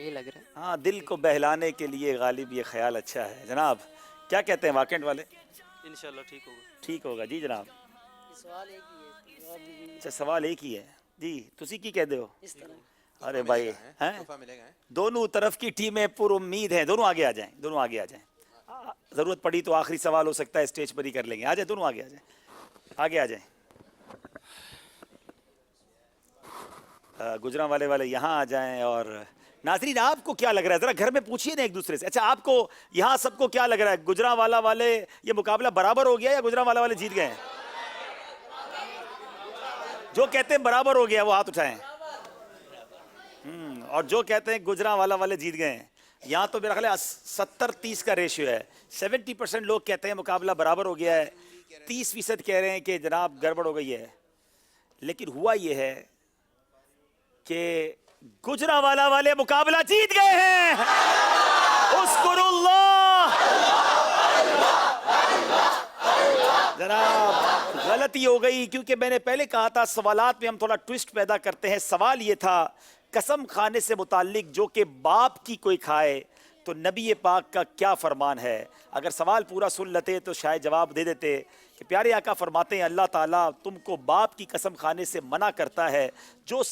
یہی لگ رہا ہے. ہاں دل کو بہلانے کے لیے غالب یہ خیال اچھا ہے. جناب کیا کہتے ہیں واکنڈ والے؟ انشاءاللہ ٹھیک ہوگا. ٹھیک ہوگا جی جناب. سوال ایک ہی ہے. اچھا سوال ایک ہی ہے جی. تسی کی کہتے ہو؟ اس طرح. ارے بھائی ہیں دونوں طرف کی ٹیمیں پر امید ہیں. دونوں آگے آ جائیں. دونوں آگے آ جائیں. ضرورت پڑی تو آخری سوال ہو سکتا ہے اسٹیج پر ہی کر لیں گے. آ جائیں دونوں آگے آ جائیں. آگے آ جائیں. گجراں والے یہاں آ جائیں. اور ناظرین آپ کو کیا لگ رہا ہے ذرا گھر میں پوچھیے نا ایک دوسرے سے. اچھا آپ کو یہاں سب کو کیا لگ رہا ہے گجراں والا والے یہ مقابلہ برابر ہو گیا یا گجراں والا والے جیت گئے ہیں؟ جو کہتے ہیں برابر ہو گیا وہ ہاتھ اٹھائیں. اور جو کہتے ہیں گجراں والا والے جیت گئے ہیں. یہاں تو میرا خیال ہے 70-30 کا ریشیو ہے. 70% لوگ کہتے ہیں مقابلہ برابر ہو گیا ہے. 30% کہہ رہے ہیں کہ جناب گڑبڑ ہو گئی ہے. لیکن ہوا یہ ہے کہ گجراں والا والے مقابلہ جیت گئے ہیں. اذکر اللہ. جناب غلطی ہو گئی کیونکہ میں نے پہلے کہا تھا سوالات میں ہم تھوڑا ٹوسٹ پیدا کرتے ہیں. سوال یہ تھا قسم کھانے سے متعلق جو کہ باپ کی کوئی کھائے تو نبی پاک کا کیا فرمان ہے. اگر سوال پورا سن لیتے تو شاید جواب دے دیتے کہ پیارے آقا فرماتے ہیں اللہ تعالیٰ تم کو باپ کی قسم کھانے سے منع کرتا ہے. جو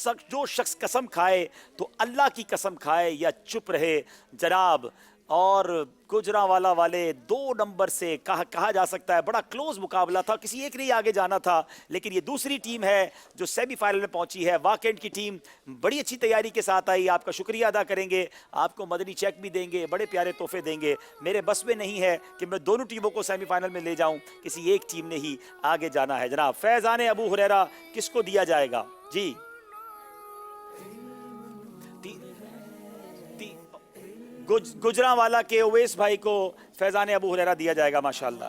شخص قسم کھائے تو اللہ کی قسم کھائے یا چپ رہے. جناب اور گجراں والا والے 2 نمبر سے کہا جا سکتا ہے بڑا کلوز مقابلہ تھا. کسی ایک نے ہی آگے جانا تھا. لیکن یہ دوسری ٹیم ہے جو سیمی فائنل میں پہنچی ہے. واکنڈ کی ٹیم بڑی اچھی تیاری کے ساتھ آئی. آپ کا شکریہ ادا کریں گے. آپ کو مدنی چیک بھی دیں گے. بڑے پیارے تحفے دیں گے. میرے بس میں نہیں ہے کہ میں دونوں ٹیموں کو سیمی فائنل میں لے جاؤں. کسی ایک ٹیم نے ہی آگے جانا ہے. جناب فیضان ابو ہریرہ کس کو دیا جائے گا؟ جی گجراں والا کے اویس بھائی کو فیضان ابو ہریرہ دیا جائے گا. ماشاءاللہ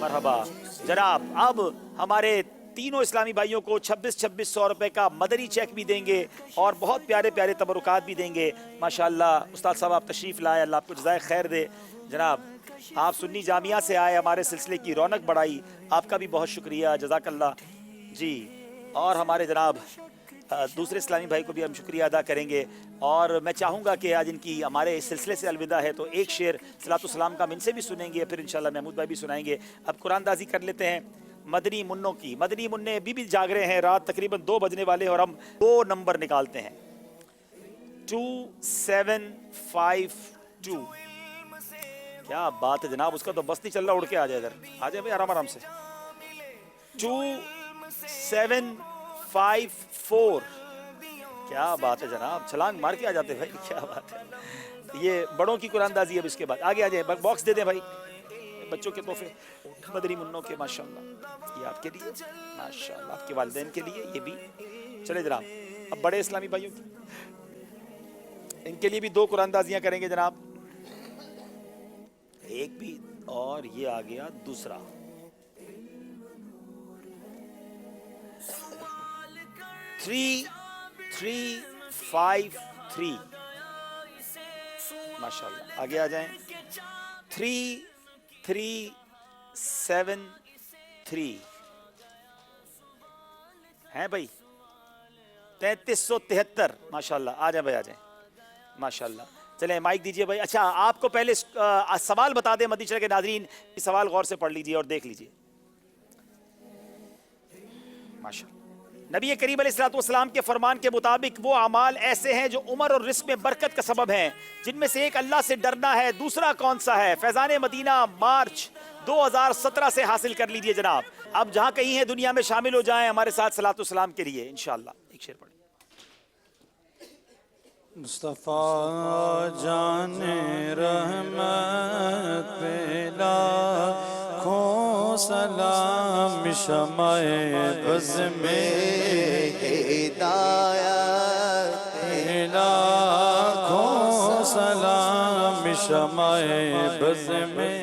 مرحبا. جناب اب ہمارے تینوں اسلامی بھائیوں کو 2600 روپے کا مدنی چیک بھی دیں گے اور بہت پیارے پیارے تبرکات بھی دیں گے. ماشاءاللہ استاد صاحب آپ تشریف لائے. اللہ آپ کو جزائے خیر دے. جناب آپ سنی جامعہ سے آئے ہمارے سلسلے کی رونق بڑھائی. آپ کا بھی بہت شکریہ. جزاک اللہ. جی اور ہمارے جناب دوسرے اسلامی بھائی کو بھی ہم شکریہ ادا کریں گے. اور میں چاہوں گا کہ آج ان کی ہمارے اس سلسلے سے الوداع ہے تو ایک شعر صلاۃ السلام کا ہم ان سے بھی سنیں گے. پھر انشاءاللہ محمود بھائی بھی سنائیں گے. اب قرآن دازی کر لیتے ہیں مدنی منوں کی. مدنی منع بھی جاگ رہے ہیں. رات تقریباً 2 بجنے والے اور ہم 2 نمبر نکالتے ہیں. 2752. کیا بات ہے جناب. اس کا تو بس نہیں چل رہا. اڑ کے آ جائے ادھر. آ جائے بھائی آرام آرام سے. 2754. کیا بات ہے جناب. چھلانگ مار کے آ جاتے بھائی. کیا بات ہے. یہ بڑوں کی قرآن دازی. اب اس کے بعد آگے آ جائیں. باکس دے دیں بھائی. بچوں کے تحفے مدنی منوں کے. ماشاءاللہ یہ آپ کے لیے. ماشاءاللہ آپ کے والدین کے لیے یہ بھی. چلے جناب اب بڑے اسلامی بھائیوں کی ان کے لیے بھی 2 قرآن دازیاں کریں گے جناب. ایک بھی اور یہ آ گیا دوسرا. تھری 353. ماشاءاللہ آگے آ جائیں. 3373 ہیں بھائی. 3373. ماشاءاللہ آ جائیں بھائی. آ جائیں. ماشاءاللہ چلیں مائک دیجئے بھائی. اچھا آپ کو پہلے سوال بتا دیں مدنی چینل کے ناظرین. یہ سوال غور سے پڑھ لیجئے اور دیکھ لیجئے. ماشاءاللہ نبی کریم علیہ الصلوۃ والسلام کے فرمان کے مطابق وہ اعمال ایسے ہیں جو عمر اور رزق میں برکت کا سبب ہیں. جن میں سے ایک اللہ سے ڈرنا ہے. دوسرا کون سا ہے؟ فیضان مدینہ مارچ 2017 سے حاصل کر لیجئے جناب. اب جہاں کہیں ہیں دنیا میں شامل ہو جائیں ہمارے ساتھ صلاۃ والسلام کے لیے انشاءاللہ. ایک شعر پڑھیں. مصطفیٰ جان رحمت پہ لاکھوں سلام. شمع بز میں ہدایت لاکھوں سلام. شمع بز میں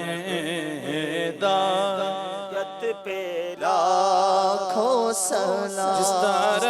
ہدایت پہ لاکھوں سلام. جس طرح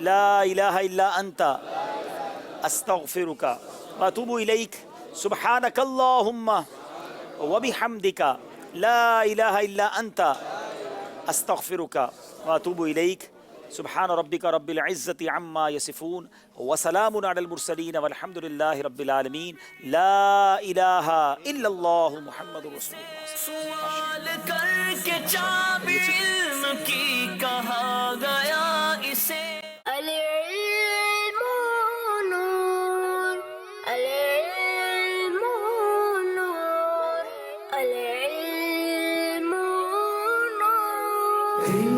لا إله إلا أنت أستغفرك وأتوب إليك سبحانك اللهم وبحمدك لا إله إلا أنت أستغفرك وأتوب إليك سبحان ربك رب العزة عما يصفون وسلام على المرسلين والحمد لله رب العالمين لا إله إلا الله محمد رسول الله سوال کر کے چابی علم کی کہا گیا اسے العلم نور العلم نور العلم نور